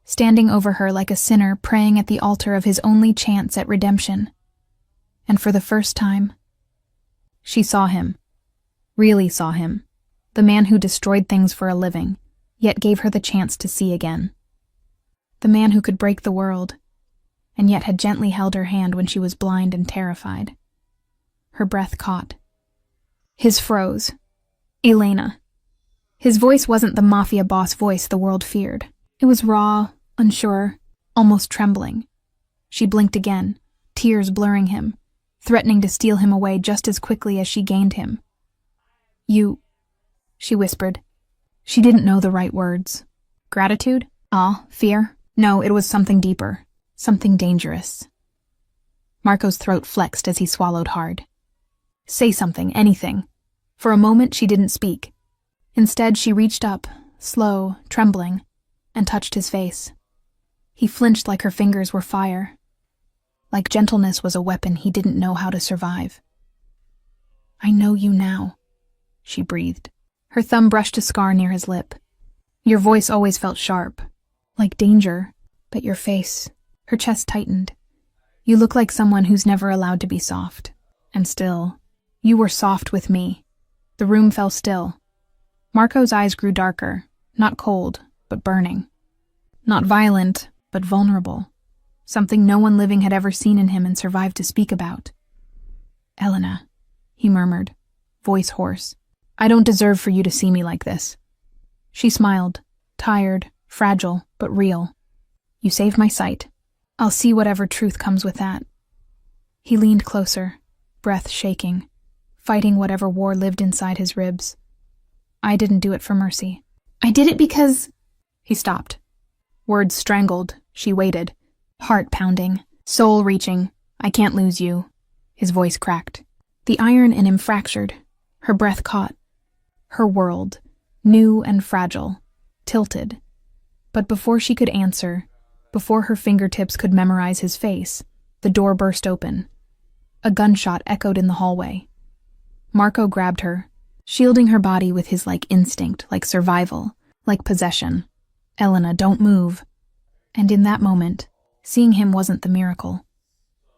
Standing over her like a sinner praying at the altar of his only chance at redemption. And for the first time, she saw him. Really saw him. The man who destroyed things for a living, yet gave her the chance to see again. The man who could break the world, and yet had gently held her hand when she was blind and terrified. Her breath caught. His froze. Elena. His voice wasn't the Mafia boss voice the world feared. It was raw, unsure, almost trembling. She blinked again, tears blurring him, threatening to steal him away just as quickly as she gained him. "You," she whispered. She didn't know the right words. Gratitude? Awe? Fear? No, it was something deeper, something dangerous. Marco's throat flexed as he swallowed hard. Say something, anything. For a moment she didn't speak. Instead, she reached up, slow, trembling, and touched his face. He flinched like her fingers were fire. Like gentleness was a weapon he didn't know how to survive. "I know you now," she breathed. Her thumb brushed a scar near his lip. "Your voice always felt sharp, like danger, but your face," her chest tightened. "You look like someone who's never allowed to be soft. And still, you were soft with me." The room fell still. Marco's eyes grew darker, not cold, but burning. Not violent, but vulnerable. Something no one living had ever seen in him and survived to speak about. "Elena," he murmured, voice hoarse. "I don't deserve for you to see me like this." She smiled, tired, fragile, but real. "You saved my sight. I'll see whatever truth comes with that." He leaned closer, breath shaking, fighting whatever war lived inside his ribs. "I didn't do it for mercy. I did it because—" He stopped. Words strangled. She waited, heart pounding, soul reaching. "I can't lose you." His voice cracked. The iron in him fractured. Her breath caught. Her world, new and fragile, tilted. But before she could answer, before her fingertips could memorize his face, the door burst open. A gunshot echoed in the hallway. Marco grabbed her, shielding her body with his instinct, like survival, like possession. "Elena, don't move." And in that moment, seeing him wasn't the miracle.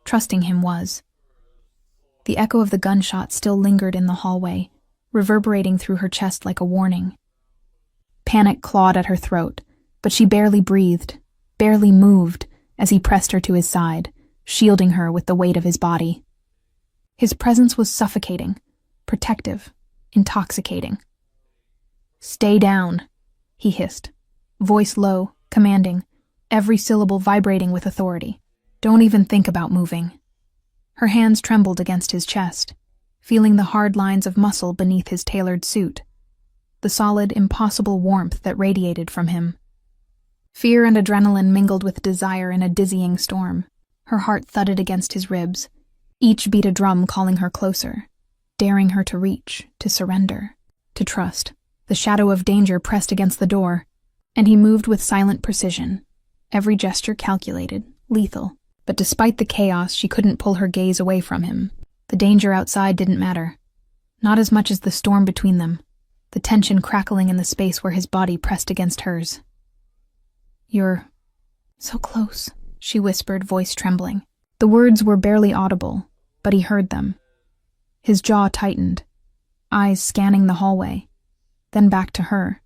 Trusting him was. The echo of the gunshot still lingered in the hallway, reverberating through her chest like a warning. Panic clawed at her throat, but she barely breathed, barely moved, as he pressed her to his side, shielding her with the weight of his body. His presence was suffocating, protective, intoxicating. "Stay down," he hissed, voice low, commanding, every syllable vibrating with authority. "Don't even think about moving." Her hands trembled against his chest, feeling the hard lines of muscle beneath his tailored suit, the solid, impossible warmth that radiated from him. Fear and adrenaline mingled with desire in a dizzying storm. Her heart thudded against his ribs, each beat a drum calling her closer, daring her to reach, to surrender, to trust. The shadow of danger pressed against the door, and he moved with silent precision, every gesture calculated, lethal. But despite the chaos, she couldn't pull her gaze away from him. The danger outside didn't matter. Not as much as the storm between them, the tension crackling in the space where his body pressed against hers. "You're so close," she whispered, voice trembling. The words were barely audible, but he heard them. His jaw tightened, eyes scanning the hallway, then back to her.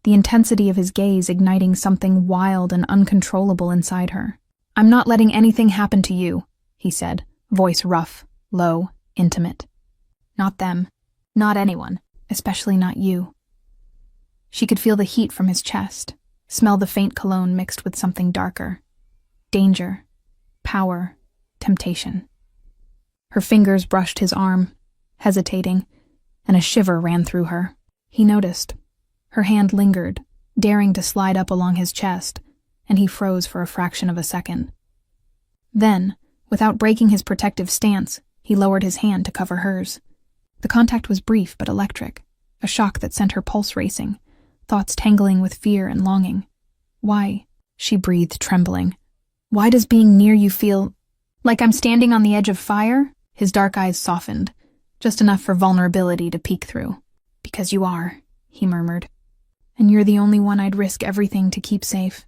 The intensity of his gaze igniting something wild and uncontrollable inside her. I'm not letting anything happen to you, he said, voice rough, low, intimate. Not them. Not anyone. Especially not you. She could feel the heat from his chest, smell the faint cologne mixed with something darker. Danger, power, temptation. Her fingers brushed his arm, hesitating, and a shiver ran through her. He noticed. Her hand lingered, daring to slide up along his chest, and he froze for a fraction of a second. Then, without breaking his protective stance, he lowered his hand to cover hers. The contact was brief but electric, a shock that sent her pulse racing, thoughts tangling with fear and longing. Why? She breathed, trembling. Why does being near you feel like I'm standing on the edge of fire? His dark eyes softened, just enough for vulnerability to peek through. Because you are, he murmured. And you're the only one I'd risk everything to keep safe.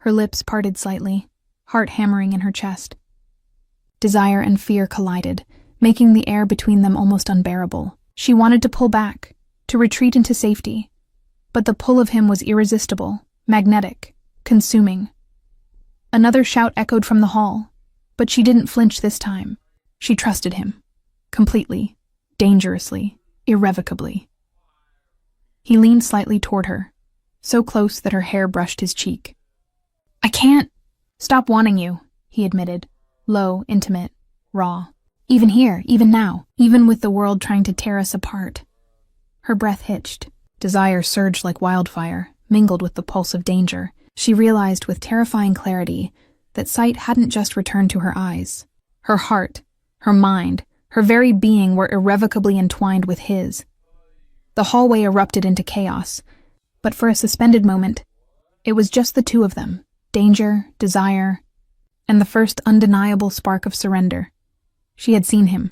Her lips parted slightly, heart hammering in her chest. Desire and fear collided, making the air between them almost unbearable. She wanted to pull back, to retreat into safety, but the pull of him was irresistible, magnetic, consuming. Another shout echoed from the hall, but she didn't flinch this time. She trusted him, completely, dangerously, irrevocably. He leaned slightly toward her, so close that her hair brushed his cheek. I can't stop wanting you, he admitted, low, intimate, raw. Even here, even now, even with the world trying to tear us apart. Her breath hitched. Desire surged like wildfire, mingled with the pulse of danger. She realized with terrifying clarity that sight hadn't just returned to her eyes. Her heart, her mind, her very being were irrevocably entwined with his. The hallway erupted into chaos, but for a suspended moment, it was just the two of them, danger, desire, and the first undeniable spark of surrender. She had seen him.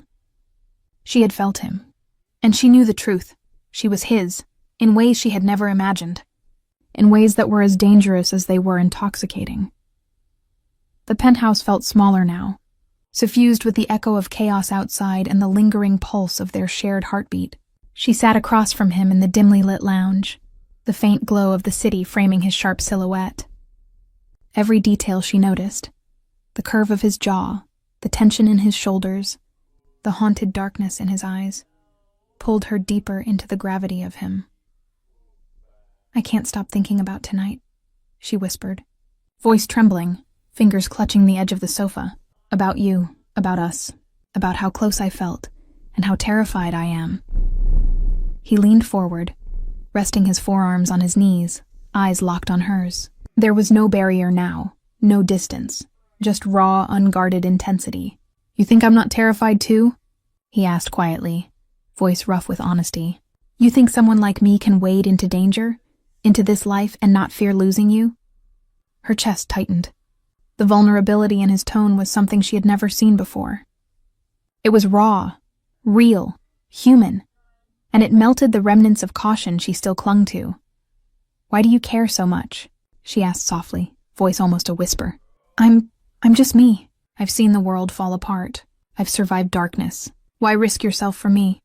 She had felt him. And she knew the truth. She was his, in ways she had never imagined, in ways that were as dangerous as they were intoxicating. The penthouse felt smaller now, suffused with the echo of chaos outside and the lingering pulse of their shared heartbeat. She sat across from him in the dimly lit lounge, the faint glow of the city framing his sharp silhouette. Every detail she noticed, the curve of his jaw, the tension in his shoulders, the haunted darkness in his eyes, pulled her deeper into the gravity of him. I can't stop thinking about tonight, she whispered, voice trembling, fingers clutching the edge of the sofa. About you, about us, about how close I felt, and how terrified I am. He leaned forward, resting his forearms on his knees, eyes locked on hers. There was no barrier now, no distance. Just raw, unguarded intensity. You think I'm not terrified too? He asked quietly, voice rough with honesty. You think someone like me can wade into danger, into this life and not fear losing you? Her chest tightened. The vulnerability in his tone was something she had never seen before. It was raw, real, human, and it melted the remnants of caution she still clung to. Why do you care so much? She asked softly, voice almost a whisper. I'm just me. I've seen the world fall apart. I've survived darkness. Why risk yourself for me?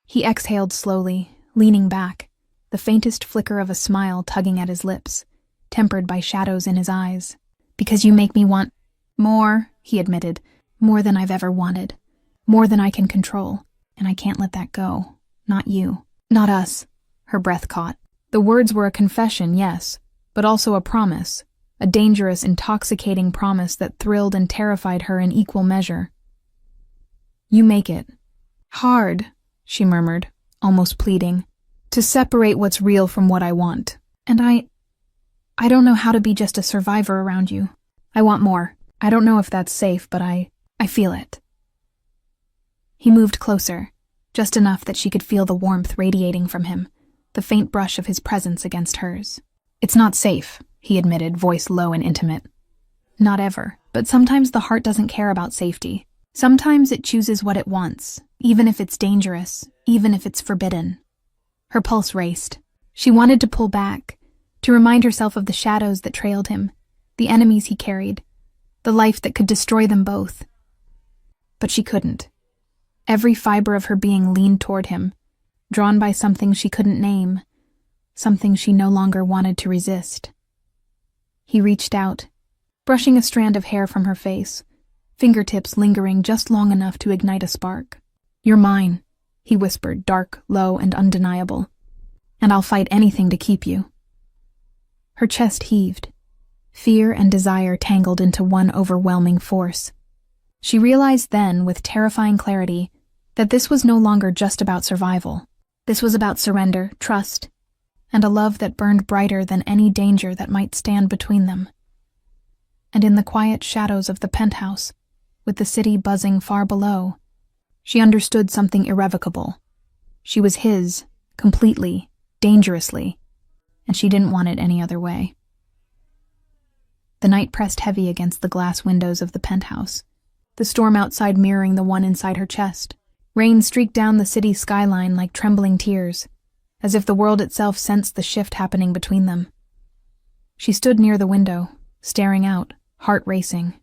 He exhaled slowly, leaning back, the faintest flicker of a smile tugging at his lips, tempered by shadows in his eyes. Because you make me want more, he admitted, more than I've ever wanted, more than I can control, and I can't let that go. Not you. Not us. Her breath caught. The words were a confession, yes, but also a promise. A dangerous, intoxicating promise that thrilled and terrified her in equal measure. You make it hard, she murmured, almost pleading, to separate what's real from what I want. And I don't know how to be just a survivor around you. I want more. I don't know if that's safe, but I feel it. He moved closer, just enough that she could feel the warmth radiating from him, the faint brush of his presence against hers. It's not safe, he admitted, voice low and intimate. Not ever, but sometimes the heart doesn't care about safety. Sometimes it chooses what it wants, even if it's dangerous, even if it's forbidden. Her pulse raced. She wanted to pull back, to remind herself of the shadows that trailed him, the enemies he carried, the life that could destroy them both. But she couldn't. Every fiber of her being leaned toward him, drawn by something she couldn't name, something she no longer wanted to resist. He reached out, brushing a strand of hair from her face, fingertips lingering just long enough to ignite a spark. "You're mine," he whispered, dark, low, and undeniable. "And I'll fight anything to keep you." Her chest heaved. Fear and desire tangled into one overwhelming force. She realized then, with terrifying clarity, that this was no longer just about survival. This was about surrender, trust, and a love that burned brighter than any danger that might stand between them. And in the quiet shadows of the penthouse, with the city buzzing far below, she understood something irrevocable. She was his, completely, dangerously, and she didn't want it any other way. The night pressed heavy against the glass windows of the penthouse, the storm outside mirroring the one inside her chest. Rain streaked down the city skyline like trembling tears, as if the world itself sensed the shift happening between them. She stood near the window, staring out, heart racing.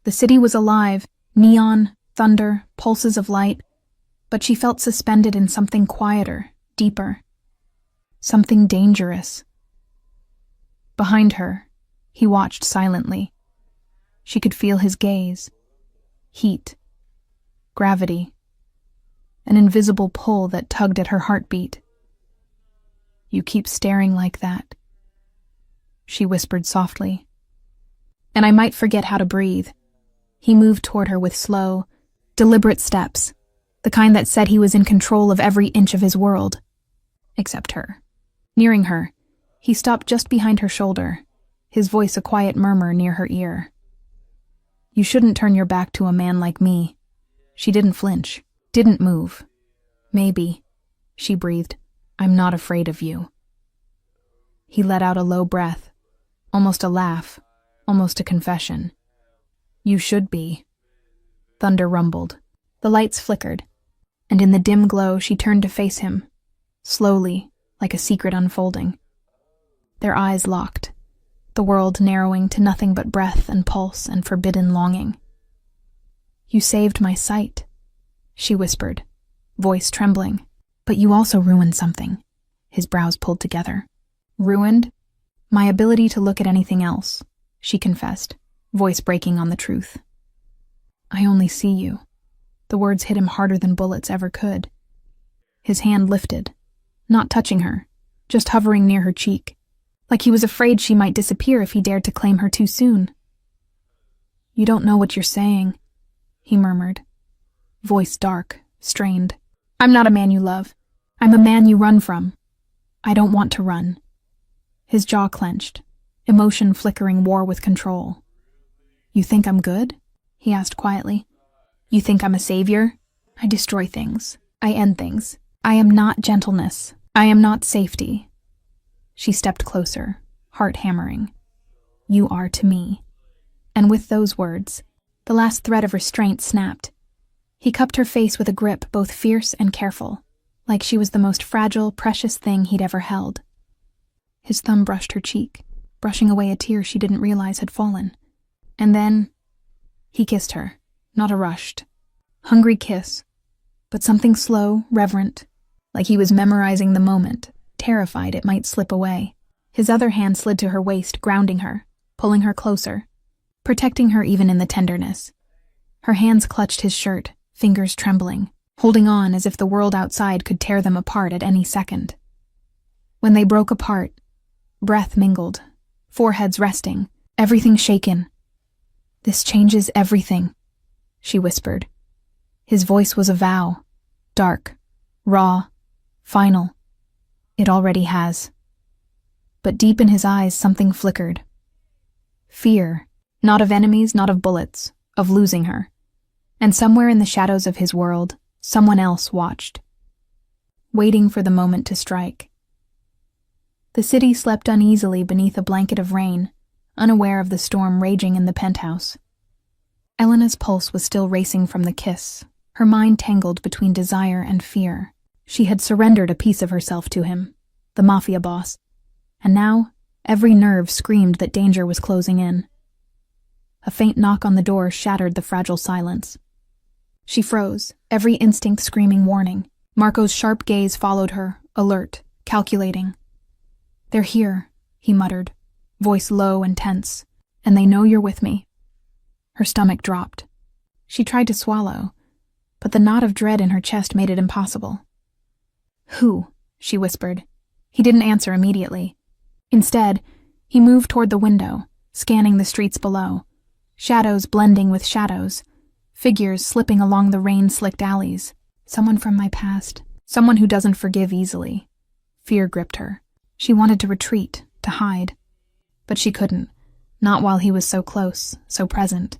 The city was alive, neon, thunder, pulses of light, but she felt suspended in something quieter, deeper. Something dangerous. Behind her, he watched silently. She could feel his gaze. Heat. Gravity. An invisible pull that tugged at her heartbeat. "You keep staring like that," she whispered softly. "And I might forget how to breathe." He moved toward her with slow, deliberate steps, the kind that said he was in control of every inch of his world. Except her. Nearing her, he stopped just behind her shoulder, his voice a quiet murmur near her ear. "You shouldn't turn your back to a man like me." She didn't flinch, didn't move. "Maybe," she breathed, "I'm not afraid of you." He let out a low breath, almost a laugh, almost a confession. "You should be." Thunder rumbled. The lights flickered, and in the dim glow she turned to face him, slowly, like a secret unfolding. Their eyes locked, the world narrowing to nothing but breath and pulse and forbidden longing. "You saved my sight," she whispered, voice trembling. "But you also ruined something." His brows pulled together. "Ruined?" "My ability to look at anything else," she confessed, voice breaking on the truth. "I only see you." The words hit him harder than bullets ever could. His hand lifted, not touching her, just hovering near her cheek, like he was afraid she might disappear if he dared to claim her too soon. "You don't know what you're saying," he murmured, voice dark, strained. "I'm not a man you love. I'm a man you run from. I don't want to run." His jaw clenched, emotion flickering war with control. "You think I'm good?" he asked quietly. "You think I'm a savior? I destroy things. I end things. I am not gentleness. I am not safety." She stepped closer, heart hammering. "You are to me." And with those words, the last thread of restraint snapped. He cupped her face with a grip both fierce and careful, like she was the most fragile, precious thing he'd ever held. His thumb brushed her cheek, brushing away a tear she didn't realize had fallen. And then he kissed her, not a rushed, hungry kiss, but something slow, reverent, like he was memorizing the moment, terrified it might slip away. His other hand slid to her waist, grounding her, pulling her closer, protecting her even in the tenderness. Her hands clutched his shirt, fingers trembling, holding on as if the world outside could tear them apart at any second. When they broke apart, breath mingled, foreheads resting, everything shaken. "This changes everything," she whispered. His voice was a vow, dark, raw, final. "It already has." But deep in his eyes something flickered. Fear, not of enemies, not of bullets, of losing her. And somewhere in the shadows of his world, someone else watched, waiting for the moment to strike. The city slept uneasily beneath a blanket of rain, unaware of the storm raging in the penthouse. Elena's pulse was still racing from the kiss, her mind tangled between desire and fear. She had surrendered a piece of herself to him, the Mafia boss, and now every nerve screamed that danger was closing in. A faint knock on the door shattered the fragile silence. She froze, every instinct screaming warning. Marco's sharp gaze followed her, alert, calculating. "They're here," he muttered, voice low and tense. and they know you're with me." Her stomach dropped. She tried to swallow, but the knot of dread in her chest made it impossible. "Who?" she whispered. He didn't answer immediately. Instead, he moved toward the window, scanning the streets below, shadows blending with shadows, figures slipping along the rain-slicked alleys. Someone from my past, someone who doesn't forgive easily. Fear gripped her. She wanted to retreat, to hide. But she couldn't, not while he was so close, so present,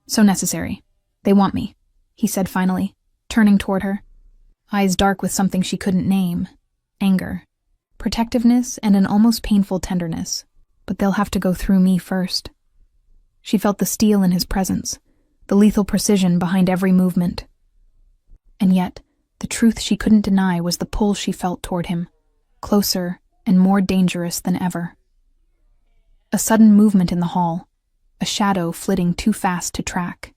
so necessary. "They want me," he said finally, turning toward her, eyes dark with something she couldn't name. Anger, protectiveness, and an almost painful tenderness. But they'll have to go through me first. She felt the steel in his presence, the lethal precision behind every movement. And yet, the truth she couldn't deny was the pull she felt toward him, closer and more dangerous than ever. A sudden movement in the hall, a shadow flitting too fast to track.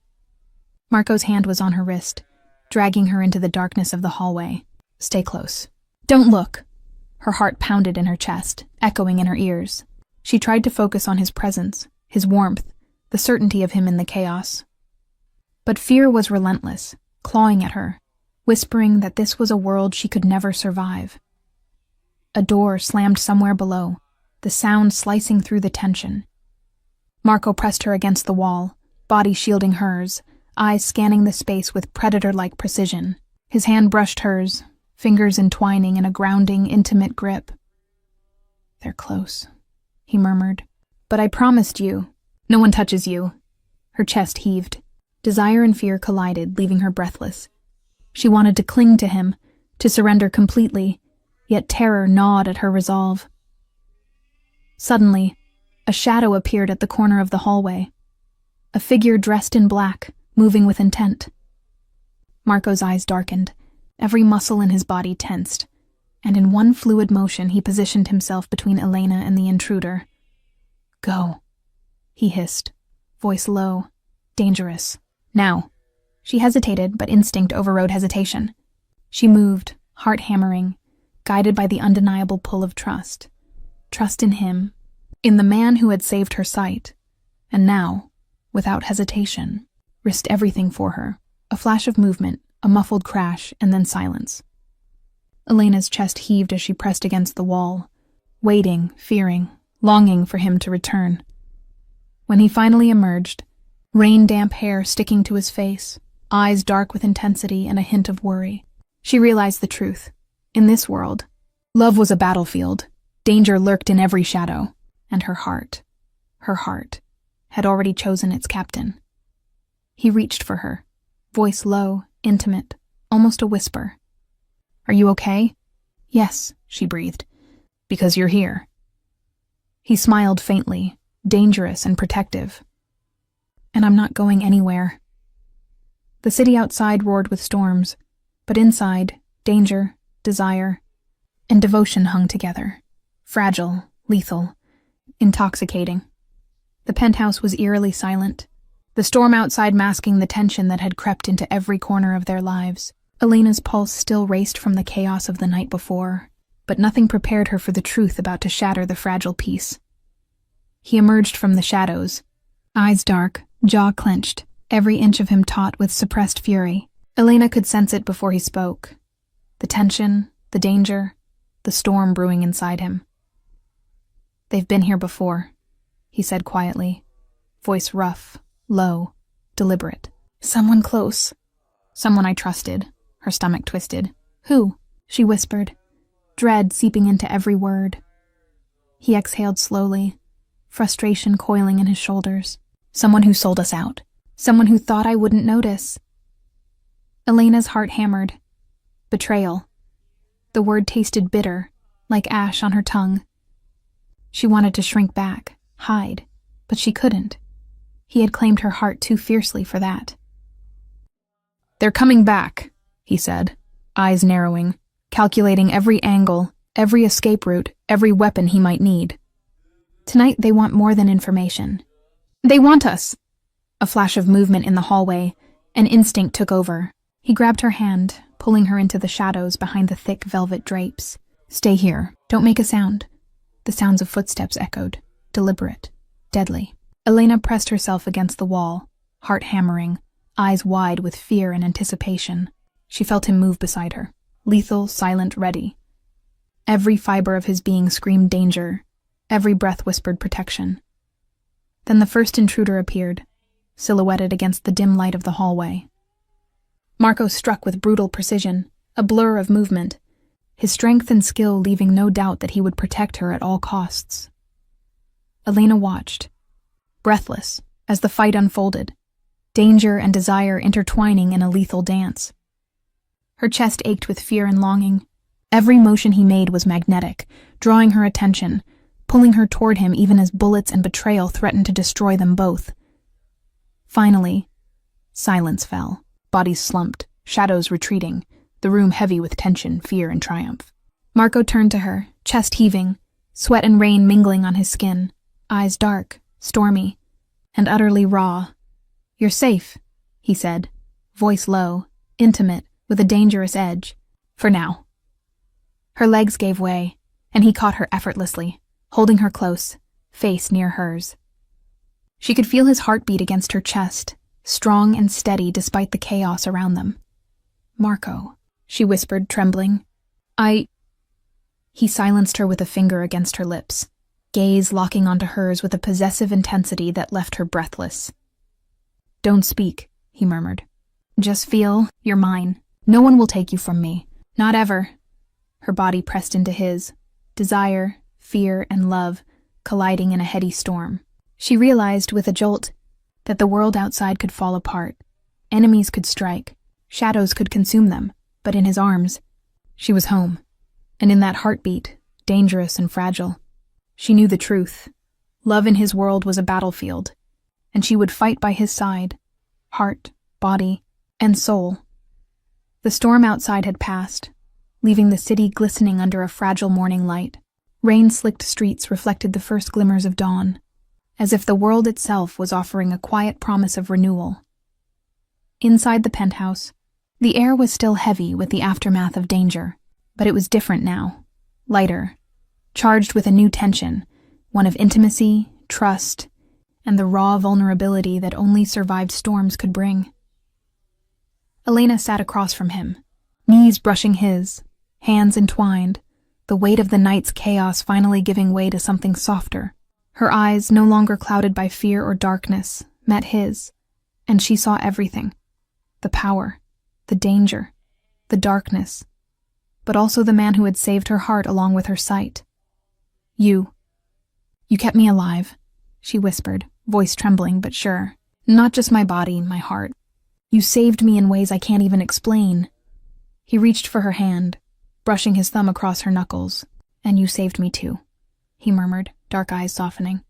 Marco's hand was on her wrist, dragging her into the darkness of the hallway. "Stay close. Don't look." Her heart pounded in her chest, echoing in her ears. She tried to focus on his presence, his warmth, the certainty of him in the chaos. But fear was relentless, clawing at her, whispering that this was a world she could never survive. A door slammed somewhere below, the sound slicing through the tension. Marco pressed her against the wall, body shielding hers, eyes scanning the space with predator-like precision. His hand brushed hers, fingers entwining in a grounding, intimate grip. "They're close," he murmured. "But I promised you, no one touches you." Her chest heaved. Desire and fear collided, leaving her breathless. She wanted to cling to him, to surrender completely, yet terror gnawed at her resolve. Suddenly, a shadow appeared at the corner of the hallway. A figure dressed in black, moving with intent. Marco's eyes darkened, every muscle in his body tensed, and in one fluid motion he positioned himself between Elena and the intruder. "Go," he hissed, voice low, dangerous. "Now." She hesitated, but instinct overrode hesitation. She moved, heart hammering, guided by the undeniable pull of trust. Trust in him, in the man who had saved her sight, and now, without hesitation, risked everything for her. A flash of movement, a muffled crash, and then silence. Elena's chest heaved as she pressed against the wall, waiting, fearing, longing for him to return. When he finally emerged, rain-damp hair sticking to his face, eyes dark with intensity and a hint of worry, she realized the truth. In this world, love was a battlefield. Danger lurked in every shadow, and her heart, had already chosen its captain. He reached for her, voice low, intimate, almost a whisper. "Are you okay?" "Yes," she breathed. "Because you're here." He smiled faintly, dangerous and protective. "And I'm not going anywhere." The city outside roared with storms, but inside, danger, desire, and devotion hung together. Fragile, lethal, intoxicating. The penthouse was eerily silent, the storm outside masking the tension that had crept into every corner of their lives. Elena's pulse still raced from the chaos of the night before, but nothing prepared her for the truth about to shatter the fragile peace. He emerged from the shadows, eyes dark, jaw clenched, every inch of him taut with suppressed fury. Elena could sense it before he spoke. The tension, the danger, the storm brewing inside him. "They've been here before," he said quietly, voice rough, low, deliberate. "Someone close." "Someone I trusted." Her stomach twisted. "Who?" she whispered, dread seeping into every word. He exhaled slowly, frustration coiling in his shoulders. "Someone who sold us out. Someone who thought I wouldn't notice." Elena's heart hammered. Betrayal. The word tasted bitter, like ash on her tongue. She wanted to shrink back, hide, but she couldn't. He had claimed her heart too fiercely for that. "They're coming back," he said, eyes narrowing, calculating every angle, every escape route, every weapon he might need. "Tonight they want more than information. They want us!" A flash of movement in the hallway, an instinct took over. He grabbed her hand, pulling her into the shadows behind the thick velvet drapes. "Stay here. Don't make a sound." The sounds of footsteps echoed, deliberate, deadly. Elena pressed herself against the wall, heart hammering, eyes wide with fear and anticipation. She felt him move beside her, lethal, silent, ready. Every fiber of his being screamed danger, every breath whispered protection. Then the first intruder appeared, silhouetted against the dim light of the hallway. Marco struck with brutal precision, a blur of movement, his strength and skill leaving no doubt that he would protect her at all costs. Elena watched, breathless, as the fight unfolded, danger and desire intertwining in a lethal dance. Her chest ached with fear and longing. Every motion he made was magnetic, drawing her attention, pulling her toward him even as bullets and betrayal threatened to destroy them both. Finally, silence fell, bodies slumped, shadows retreating, the room heavy with tension, fear, and triumph. Marco turned to her, chest heaving, sweat and rain mingling on his skin, eyes dark, stormy, and utterly raw. "You're safe," he said, voice low, intimate, with a dangerous edge. "For now." Her legs gave way, and he caught her effortlessly, holding her close, face near hers. She could feel his heartbeat against her chest, strong and steady despite the chaos around them. "Marco," she whispered, trembling. He silenced her with a finger against her lips, gaze locking onto hers with a possessive intensity that left her breathless. "Don't speak," he murmured. "Just feel, you're mine. No one will take you from me. Not ever." Her body pressed into his, desire, fear, and love colliding in a heady storm. She realized with a jolt that the world outside could fall apart, enemies could strike, shadows could consume them, but in his arms, she was home. And in that heartbeat, dangerous and fragile, she knew the truth. Love in his world was a battlefield, and she would fight by his side, heart, body, and soul. The storm outside had passed, leaving the city glistening under a fragile morning light. Rain-slicked streets reflected the first glimmers of dawn, as if the world itself was offering a quiet promise of renewal. Inside the penthouse, the air was still heavy with the aftermath of danger, but it was different now, lighter, charged with a new tension, one of intimacy, trust, and the raw vulnerability that only survived storms could bring. Elena sat across from him, knees brushing his, hands entwined, the weight of the night's chaos finally giving way to something softer. Her eyes, no longer clouded by fear or darkness, met his, and she saw everything. The power, the danger, the darkness, but also the man who had saved her heart along with her sight. You kept me alive," she whispered, voice trembling but sure. "Not just my body, my heart. You saved me in ways I can't even explain." He reached for her hand, brushing his thumb across her knuckles. "And you saved me too," he murmured, dark eyes softening.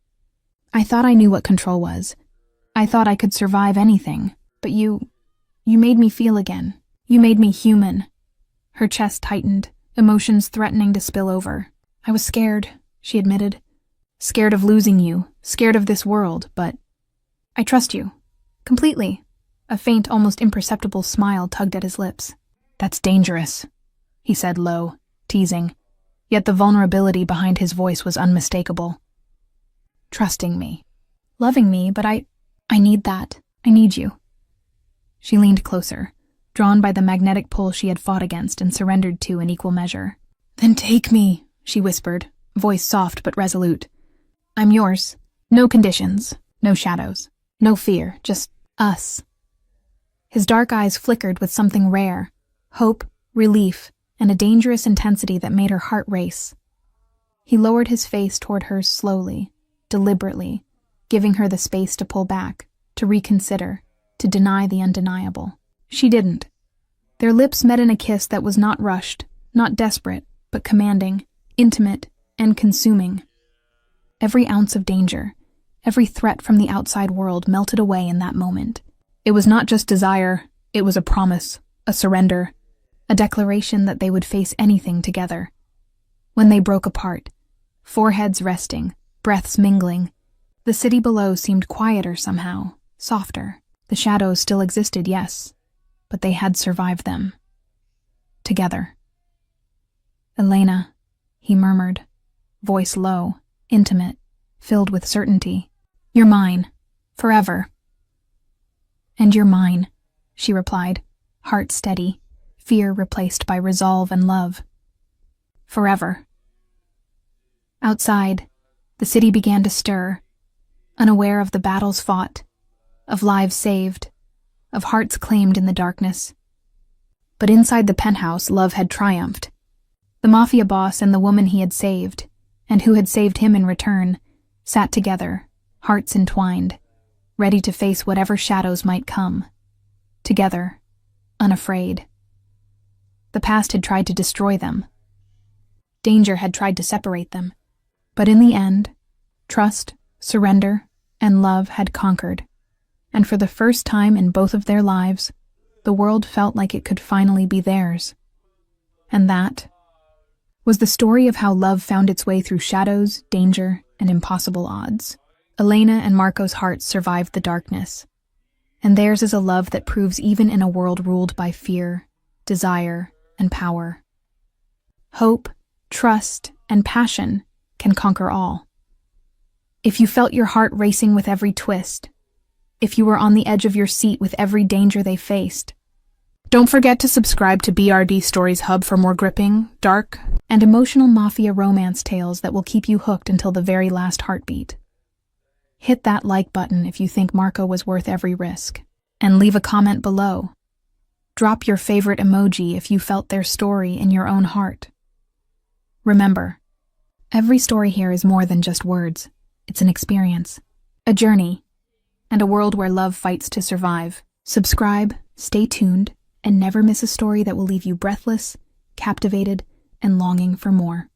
"I thought I knew what control was. I thought I could survive anything, but you made me feel again. You made me human." Her chest tightened, emotions threatening to spill over. "I was scared," she admitted. "Scared of losing you, scared of this world, but I trust you. Completely." A faint, almost imperceptible smile tugged at his lips. "That's dangerous," he said low, teasing, yet the vulnerability behind his voice was unmistakable. "Trusting me. Loving me, but I need that. I need you." She leaned closer, drawn by the magnetic pull she had fought against and surrendered to in equal measure. "Then take me," she whispered, voice soft but resolute. "I'm yours. No conditions, no shadows, no fear, just us." His dark eyes flickered with something rare, hope, relief, and a dangerous intensity that made her heart race. He lowered his face toward hers slowly, deliberately, giving her the space to pull back, to reconsider, to deny the undeniable. She didn't. Their lips met in a kiss that was not rushed, not desperate, but commanding, intimate, and consuming. Every ounce of danger, every threat from the outside world melted away in that moment. It was not just desire, it was a promise, a surrender, a declaration that they would face anything together. When they broke apart, foreheads resting, breaths mingling, the city below seemed quieter somehow, softer. The shadows still existed, yes, but they had survived them. Together. "Elena," he murmured, voice low, intimate, filled with certainty. You're mine, forever. And you're mine, she replied, heart steady, fear replaced by resolve and love. Forever. Outside, the city began to stir, unaware of the battles fought, of lives saved, of hearts claimed in the darkness. But inside the penthouse, love had triumphed. The Mafia boss and the woman he had saved, and who had saved him in return, sat together, hearts entwined, ready to face whatever shadows might come. Together, unafraid. The past had tried to destroy them. Danger had tried to separate them. But in the end, trust, surrender, and love had conquered. And for the first time in both of their lives, the world felt like it could finally be theirs. And that was the story of how love found its way through shadows, danger, and impossible odds. Elena and Marco's hearts survived the darkness, and theirs is a love that proves even in a world ruled by fear, desire, and power. Hope, trust, and passion can conquer all. If you felt your heart racing with every twist, if you were on the edge of your seat with every danger they faced, don't forget to subscribe to BRD Stories Hub for more gripping, dark, and emotional mafia romance tales that will keep you hooked until the very last heartbeat. Hit that like button if you think Marco was worth every risk, and leave a comment below. Drop your favorite emoji if you felt their story in your own heart. Remember, every story here is more than just words. It's an experience, a journey, and a world where love fights to survive. Subscribe, stay tuned, and never miss a story that will leave you breathless, captivated, and longing for more.